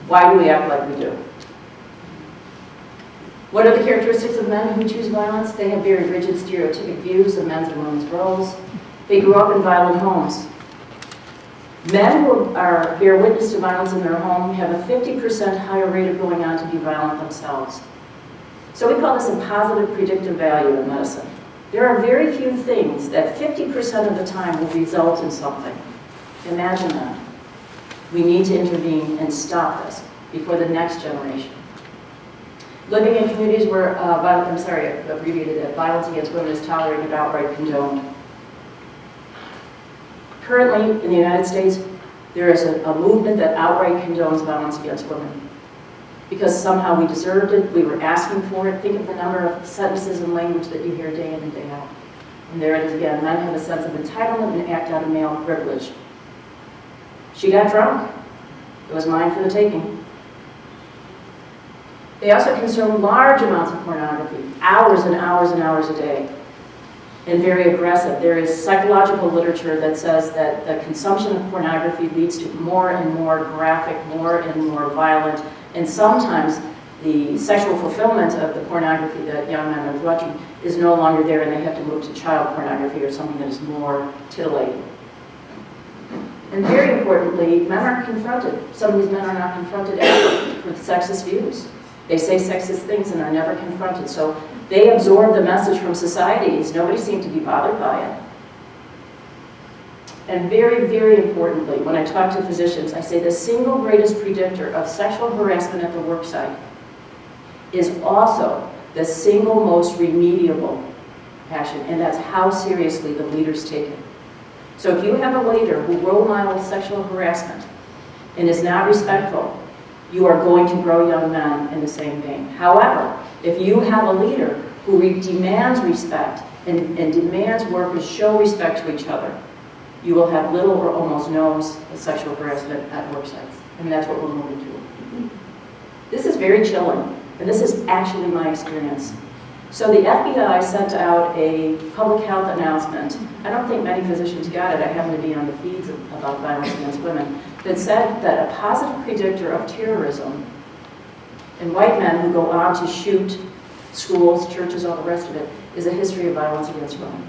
Why do we act like we do? What are the characteristics of men who choose violence? They have very rigid stereotypic views of men's and women's roles. They grew up in violent homes. Men who bear witness to violence in their home have a 50% higher rate of going on to be violent themselves. So we call this a positive predictive value in medicine. There are very few things that 50% of the time will result in something. Imagine that. We need to intervene and stop this before the next generation. Living in communities where violence against women is tolerated and outright condoned. Currently, in the United States, there is a movement that outright condones violence against women. Because somehow we deserved it, we were asking for it. Think of the number of sentences and language that you hear day in and day out. And there it is again, men have a sense of entitlement and act out of male privilege. She got drunk. It was mine for the taking. They also consume large amounts of pornography, hours and hours and hours a day, and very aggressive. There is psychological literature that says that the consumption of pornography leads to more and more graphic, more and more violent, and sometimes the sexual fulfillment of the pornography that young men are watching is no longer there, and they have to move to child pornography or something that is more titillating. And very importantly, men aren't confronted. Some of these men are not confronted ever with sexist views. They say sexist things and are never confronted. So they absorb the message from societies. Nobody seemed to be bothered by it. And very, very importantly, when I talk to physicians, I say the single greatest predictor of sexual harassment at the worksite is also the single most remediable action, and that's how seriously the leaders take it. So if you have a leader who role models sexual harassment and is not respectful, you are going to grow young men in the same vein. However, if you have a leader who demands respect and demands workers show respect to each other, you will have little or almost no sexual harassment at work sites. And that's what we're moving to. This is very chilling, and this is actually my experience. So the FBI sent out a public health announcement. I don't think many physicians got it. I happen to be on the feeds about violence against women, that said that a positive predictor of terrorism and white men who go on to shoot schools, churches, all the rest of it, is a history of violence against women.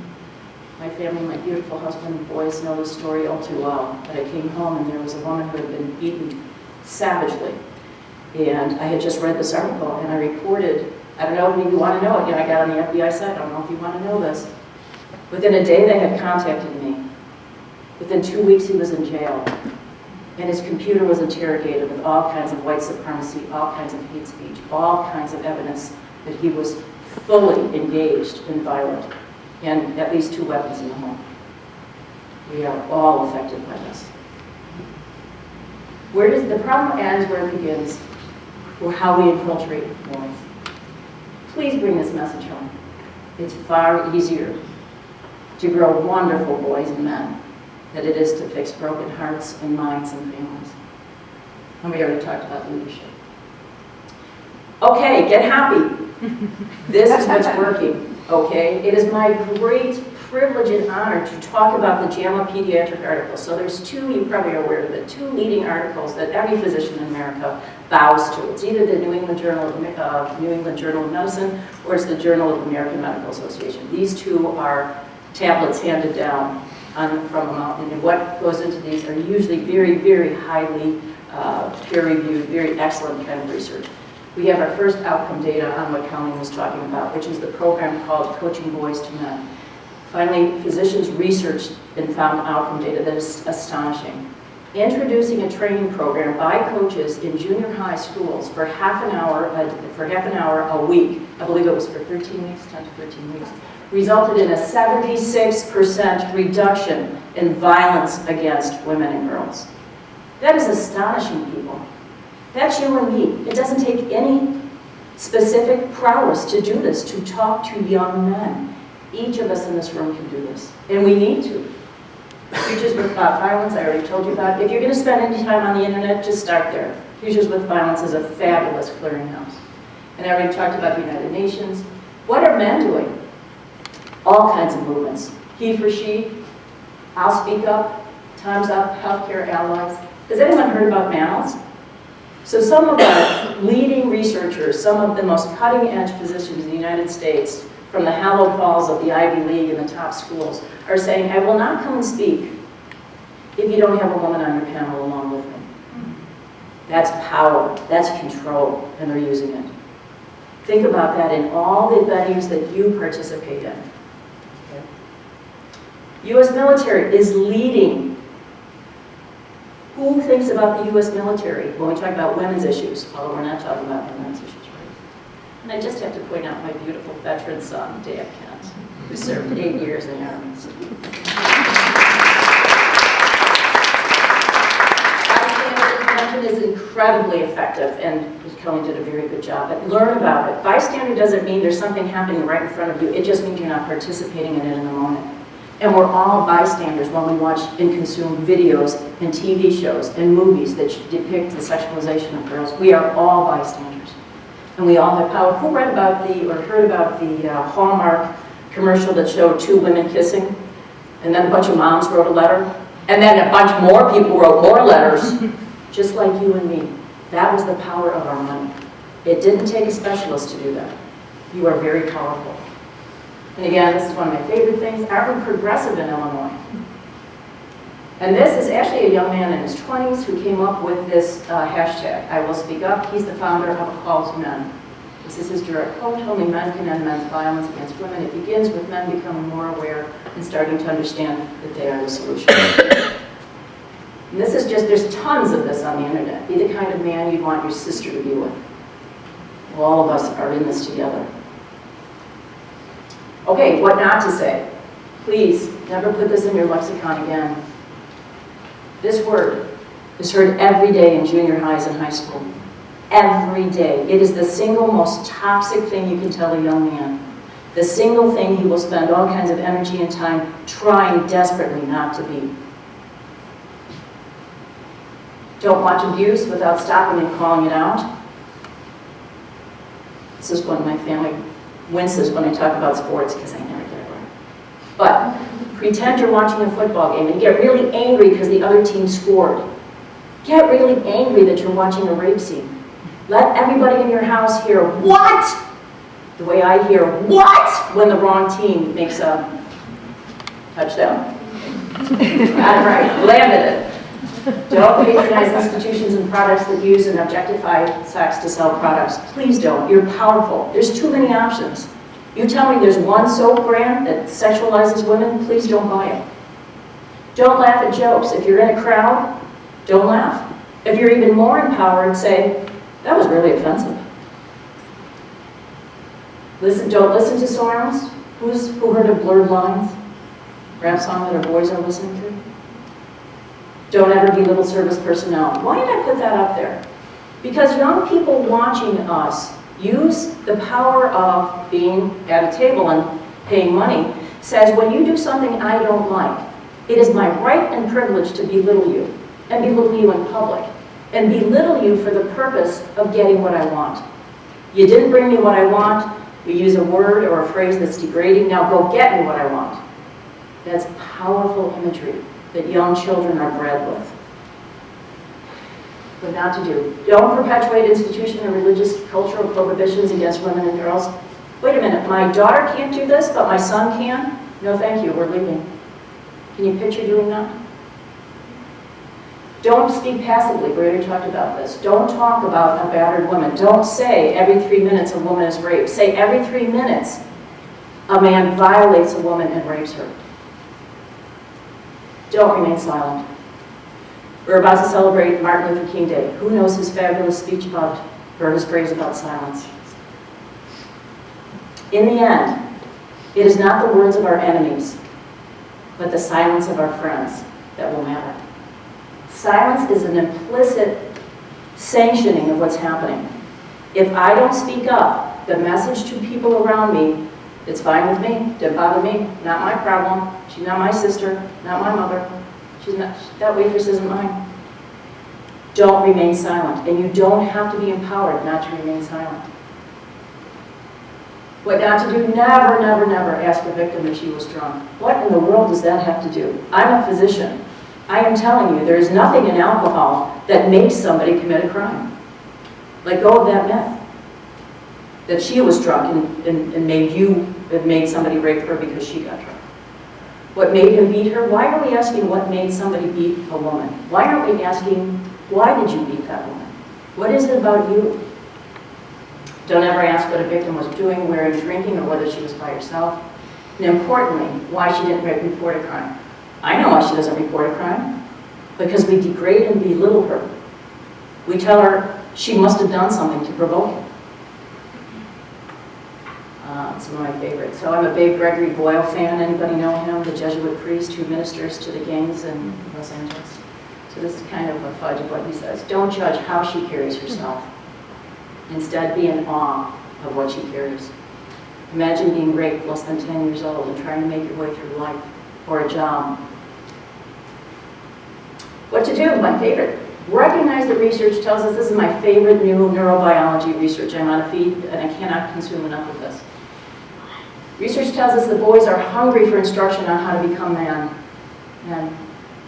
My family, my beautiful husband and boys know this story all too well. But I came home and there was a woman who had been beaten savagely. And I had just read this article and I reported, I don't know if you want to know it, I got on the FBI site, I don't know if you want to know this. Within a day they had contacted me Within 2 weeks, he was in jail. And his computer was interrogated with all kinds of white supremacy, all kinds of hate speech, all kinds of evidence that he was fully engaged in violence, and at least 2 weapons in the home. We are all affected by this. Where does the problem ends where it begins, or how we infiltrate boys. Please bring this message home. It's far easier to grow wonderful boys and men than it is to fix broken hearts and minds and families. And we already talked about leadership. Okay, get happy. This is what's working, okay? It is my great privilege and honor to talk about the JAMA pediatric article. So there's 2, you probably are aware of it, 2 leading articles that every physician in America bows to. It's either the New England Journal of Medicine, or it's the Journal of the American Medical Association. These 2 are tablets handed down from a mountain, and what goes into these are usually very, very highly peer-reviewed, very excellent kind of research. We have our first outcome data on what Colleen was talking about, which is the program called Coaching Boys to Men. Finally, physicians researched and found outcome data that is astonishing. Introducing a training program by coaches in junior high schools for half an hour a week, I believe it was for 13 weeks, 10 to 13 weeks, resulted in a 76% reduction in violence against women and girls. That is astonishing, people. That's you and me. It doesn't take any specific prowess to do this, to talk to young men. Each of us in this room can do this, and we need to. Futures with Violence, I already told you about. If you're going to spend any time on the internet, just start there. Futures with Violence is a fabulous clearinghouse. And I already talked about the United Nations. What are men doing? All kinds of movements. He for she, I'll speak up, Time's Up, Healthcare Allies. Has anyone heard about MANLs? So some of our leading researchers, some of the most cutting-edge physicians in the United States, from the hallowed halls of the Ivy League and the top schools, are saying, I will not come and speak if you don't have a woman on your panel along with me. That's power, that's control, and they're using it. Think about that in all the venues that you participate in. Okay. U.S. military is leading. Who thinks about the U.S. military when we talk about women's issues? Although we're not talking about women's issues, right? And I just have to point out my beautiful veteran son, Dave Kent, who served 8 years in the Army. Bystander intervention is incredibly effective, and Colleen did a very good job. But learn about it. Bystander doesn't mean there's something happening right in front of you. It just means you're not participating in it in the moment. And we're all bystanders when we watch and consume videos and TV shows and movies that depict the sexualization of girls. We are all bystanders. And we all have power. Who read about or heard about the Hallmark commercial that showed 2 women kissing? And then a bunch of moms wrote a letter? And then a bunch more people wrote more letters, just like you and me. That was the power of our money. It didn't take a specialist to do that. You are very powerful. And again, this is one of my favorite things. Aren't we progressive in Illinois? And this is actually a young man in his 20s who came up with this hashtag, I will speak up. He's the founder of A Call to Men. This is his direct quote, only men can end men's violence against women. It begins with men becoming more aware and starting to understand that they are the solution. And this is just, there's tons of this on the internet. Be the kind of man you'd want your sister to be with. Well, all of us are in this together. Okay, what not to say. Please, never put this in your lexicon again. This word is heard every day in junior highs and high school. Every day. It is the single most toxic thing you can tell a young man. The single thing he will spend all kinds of energy and time trying desperately not to be. Don't watch abuse without stopping and calling it out. This is one of my family winces when I talk about sports because I never get it right. But pretend you're watching a football game and get really angry because the other team scored. Get really angry that you're watching a rape scene. Let everybody in your house hear, what? The way I hear, what? When the wrong team makes a touchdown. Got it right, landed it. Don't patronize institutions and products that use and objectify sex to sell products. Please don't. You're powerful. There's too many options. You tell me there's one soap brand that sexualizes women, please don't buy it. Don't laugh at jokes. If you're in a crowd, don't laugh. If you're even more empowered, say, that was really offensive. Don't listen to songs. Who heard of Blurred Lines? Rap song that our boys are listening to? Don't ever belittle service personnel. Why did I put that up there? Because young people watching us use the power of being at a table and paying money, says when you do something I don't like, it is my right and privilege to belittle you, and belittle you in public, and belittle you for the purpose of getting what I want. You didn't bring me what I want, you use a word or a phrase that's degrading, now go get me what I want. That's powerful imagery that young children are bred with. But not to do. Don't perpetuate institutional or religious cultural prohibitions against women and girls. Wait a minute, my daughter can't do this, but my son can? No thank you, we're leaving. Can you picture doing that? Don't speak passively, we already talked about this. Don't talk about a battered woman. Don't say every 3 minutes a woman is raped. Say every 3 minutes a man violates a woman and rapes her. Don't remain silent. We're about to celebrate Martin Luther King Day. Who knows his fabulous speech about, or his phrase about silence? In the end, it is not the words of our enemies, but the silence of our friends that will matter. Silence is an implicit sanctioning of what's happening. If I don't speak up, the message to people around me, it's fine with me, didn't bother me, not my problem, she's not my sister, not my mother, that waitress isn't mine. Don't remain silent, and you don't have to be empowered not to remain silent. What not to do, never, never, never ask a victim if she was drunk. What in the world does that have to do? I'm a physician. I am telling you, there is nothing in alcohol that makes somebody commit a crime. Let go of that myth. That she was drunk and made somebody rape her because she got drunk. What made him beat her? Why are we asking what made somebody beat a woman? Why aren't we asking, why did you beat that woman? What is it about you? Don't ever ask what a victim was doing, where and drinking, or whether she was by herself. And importantly, why she didn't report a crime. I know why she doesn't report a crime. Because we degrade and belittle her. We tell her she must have done something to provoke it. It's one of my favorites. So I'm a big Gregory Boyle fan. Anybody know him? The Jesuit priest who ministers to the gangs in Los Angeles. So this is kind of a fudge of what he says. Don't judge how she carries herself. Instead, be in awe of what she carries. Imagine being raped less than 10 years old and trying to make your way through life or a job. What to do? My favorite. Recognize that research tells us, this is my favorite new neurobiology research. I'm on a feed and I cannot consume enough of this. Research tells us that boys are hungry for instruction on how to become man. And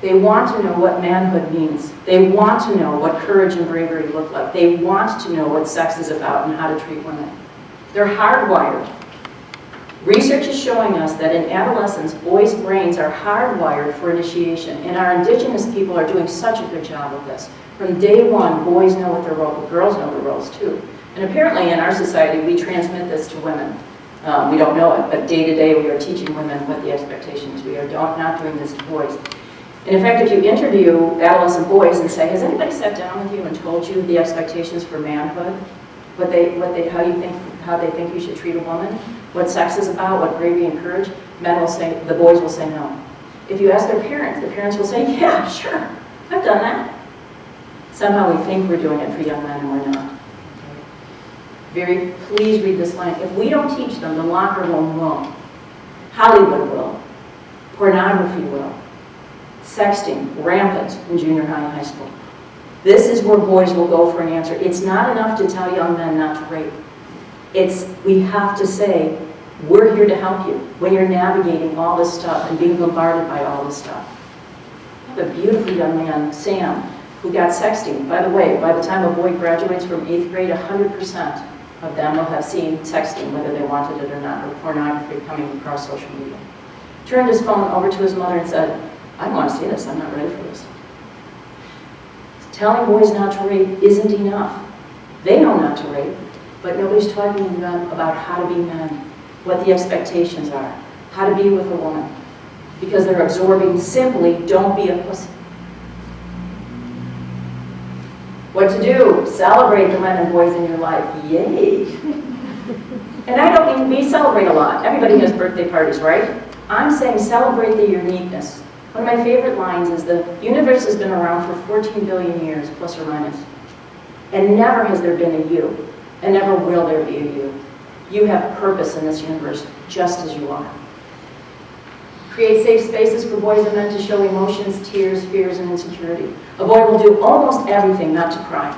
they want to know what manhood means. They want to know what courage and bravery look like. They want to know what sex is about and how to treat women. They're hardwired. Research is showing us that in adolescence, boys' brains are hardwired for initiation, and our indigenous people are doing such a good job of this. From day one, boys know what their role, girls know their roles too. And apparently in our society, we transmit this to women. We don't know it, but day to day we are teaching women what the expectation is. We are not doing this to boys. And in fact, if you interview adolescent boys and say, has anybody sat down with you and told you the expectations for manhood? How they think you should treat a woman? What sex is about, what bravery and courage? The boys will say no. If you ask their parents, the parents will say, yeah, sure, I've done that. Somehow we think we're doing it for young men and we're not. Please read this line. If we don't teach them, the locker room will. Hollywood will. Pornography will. Sexting, rampant in junior high and high school. This is where boys will go for an answer. It's not enough to tell young men not to rape. We have to say, we're here to help you when you're navigating all this stuff and being bombarded by all this stuff. I have a beautiful young man, Sam, who got sexting. By the way, by the time a boy graduates from 8th grade, 100% of them will have seen sexting, whether they wanted it or not, or pornography coming across social media. Turned his phone over to his mother and said, I don't want to see this, I'm not ready for this. Telling boys not to rape isn't enough. They know not to rape, but nobody's talking to them about how to be men, what the expectations are, how to be with a woman. because they're absorbing simply, don't be a pussy. What to do? Celebrate the men and boys in your life. Yay! And I don't mean we celebrate a lot. Everybody has birthday parties, right? I'm saying celebrate the uniqueness. One of my favorite lines is the universe has been around for 14 billion years, plus or minus. And never has there been a you. And never will there be a you. You have purpose in this universe, just as you are. Create safe spaces for boys and men to show emotions, tears, fears, and insecurity. A boy will do almost everything not to cry.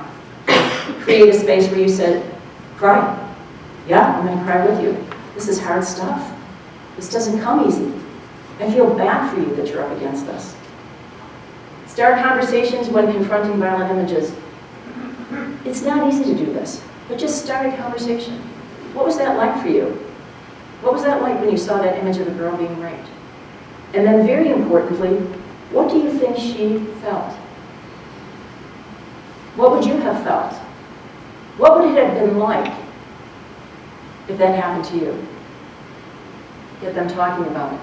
Create a space where you said, cry. Yeah, I'm going to cry with you. This is hard stuff. This doesn't come easy. I feel bad for you that you're up against this. Start conversations when confronting violent images. It's not easy to do this, but just start a conversation. What was that like for you? What was that like when you saw that image of a girl being raped? And then very importantly, what do you think she felt? What would you have felt? What would it have been like if that happened to you? Get them talking about it.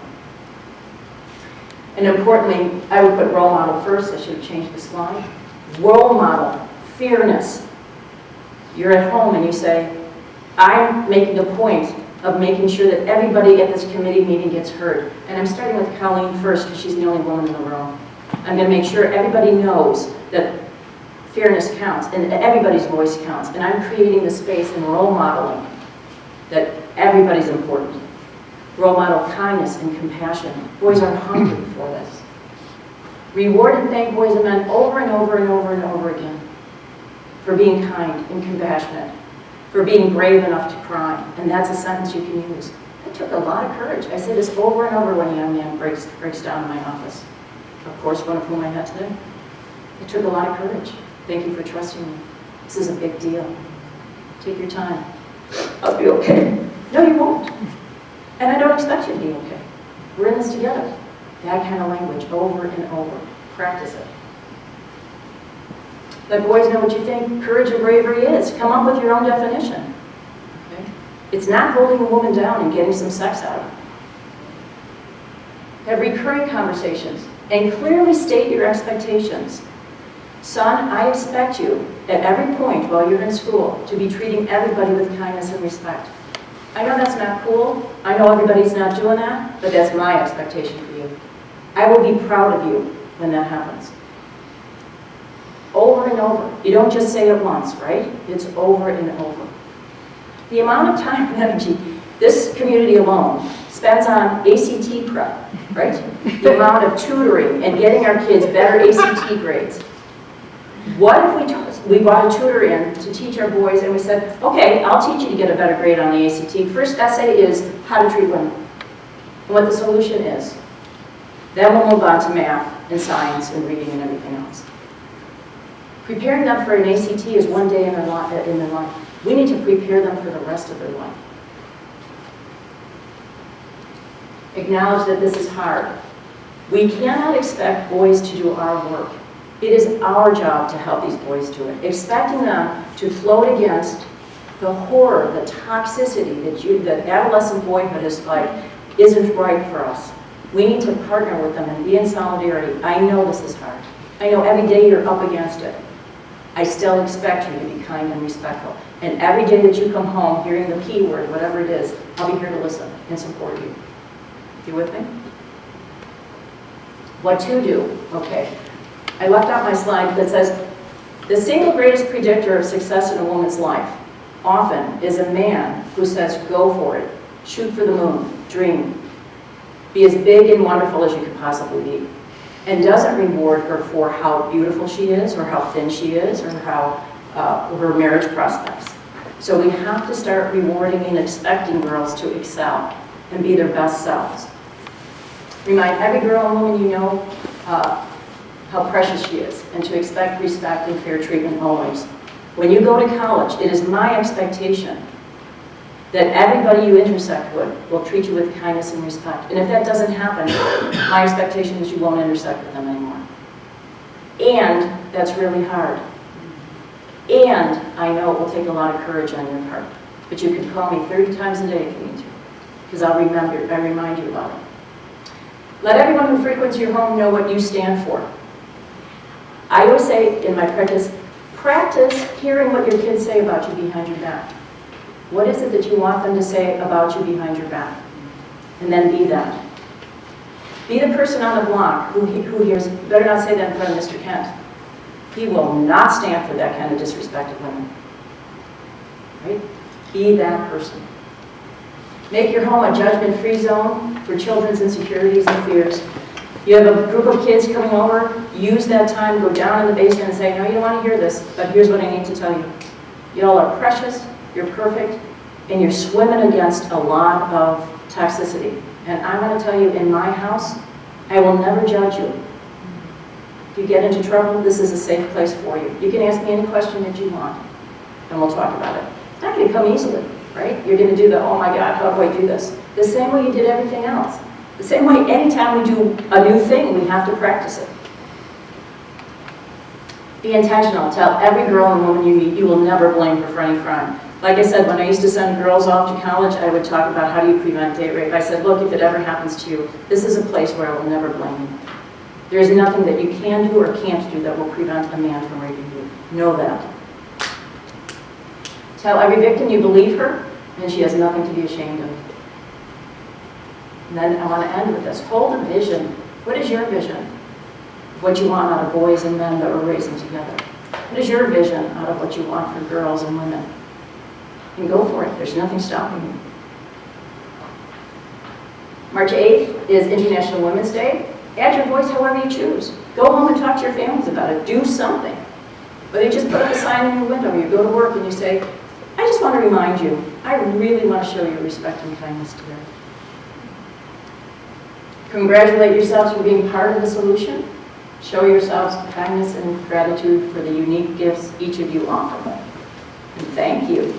And importantly, I would put role model first. I should have changed the slide. Role model, fairness. You're at home and you say, I'm making a point of making sure that everybody at this committee meeting gets heard. And I'm starting with Colleen first because she's the only woman in the room. I'm going to make sure everybody knows that fairness counts and everybody's voice counts. And I'm creating the space and role modeling that everybody's important. Role model kindness and compassion. Boys are hungry for this. Reward and thank boys and men over and over and over and over again for being kind and compassionate, for being brave enough to cry. And that's a sentence you can use. It took a lot of courage. I say this over and over when a young man breaks down in my office. Of course, one of whom I had today. It took a lot of courage. Thank you for trusting me. This is a big deal. Take your time. I'll be okay. No, you won't. And I don't expect you to be okay. We're in this together. That kind of language, over and over. Practice it. Let boys know what you think courage and bravery is. Come up with your own definition. Okay? It's not holding a woman down and getting some sex out of her. Have recurring conversations and clearly state your expectations. Son, I expect you at every point while you're in school to be treating everybody with kindness and respect. I know that's not cool. I know everybody's not doing that, but that's my expectation for you. I will be proud of you when that happens. Over and over. You don't just say it once, right? It's over and over. The amount of time and energy this community alone spends on ACT prep, right? The amount of tutoring and getting our kids better ACT grades. What if we brought a tutor in to teach our boys and we said, okay, I'll teach you to get a better grade on the ACT. First essay is how to treat women and what the solution is. Then we'll move on to math and science and reading and everything else. Preparing them for an ACT is one day in their life. We need to prepare them for the rest of their life. Acknowledge that this is hard. We cannot expect boys to do our work. It is our job to help these boys do it. Expecting them to float against the horror, the toxicity that adolescent boyhood is like isn't right for us. We need to partner with them and be in solidarity. I know this is hard. I know every day you're up against it. I still expect you to be kind and respectful. And every day that you come home hearing the P word, whatever it is, I'll be here to listen and support you. You with me? What to do? Okay. I left out my slide that says, the single greatest predictor of success in a woman's life often is a man who says, go for it, shoot for the moon, dream, be as big and wonderful as you could possibly be, and doesn't reward her for how beautiful she is, or how thin she is, or how her marriage prospects. So we have to start rewarding and expecting girls to excel and be their best selves. Remind every girl and woman you know how precious she is, and to expect respect and fair treatment always. When you go to college, it is my expectation that everybody you intersect with will treat you with kindness and respect. And if that doesn't happen, my expectation is you won't intersect with them anymore. And that's really hard. And I know it will take a lot of courage on your part. But you can call me 30 times a day if you need to, because I remind you about it. Let everyone who frequents your home know what you stand for. I always say in my practice hearing what your kids say about you behind your back. What is it that you want them to say about you behind your back? And then be that. Be the person on the block who hears, better not say that in front of Mr. Kent. He will not stand for that kind of disrespect of women. Right? Be that person. Make your home a judgment-free zone for children's insecurities and fears. You have a group of kids coming over, use that time, go down in the basement and say, no, you don't want to hear this, but here's what I need to tell you. Y'all are precious, you're perfect, and you're swimming against a lot of toxicity. And I'm going to tell you, in my house, I will never judge you. If you get into trouble, this is a safe place for you. You can ask me any question that you want, and we'll talk about it. It's not going to come easily, right? You're going to do the, oh my God, how do I do this? The same way you did everything else. The same way anytime we do a new thing, we have to practice it. Be intentional. Tell every girl and woman you meet you will never blame her for any crime. Like I said, when I used to send girls off to college, I would talk about how do you prevent date rape. I said, look, if it ever happens to you, this is a place where I will never blame you. There is nothing that you can do or can't do that will prevent a man from raping you. Know that. Tell every victim you believe her and she has nothing to be ashamed of. And then I want to end with this. Hold a vision. What is your vision of what you want out of boys and men that we're raising together? What is your vision out of what you want for girls and women? And go for it. There's nothing stopping you. March 8th is International Women's Day. Add your voice however you choose. Go home and talk to your families about it. Do something. Whether you just put up a sign in your window, or you go to work and you say, I just want to remind you, I really want to show you respect and kindness today. Congratulate yourselves for being part of the solution. Show yourselves kindness and gratitude for the unique gifts each of you offer. And thank you.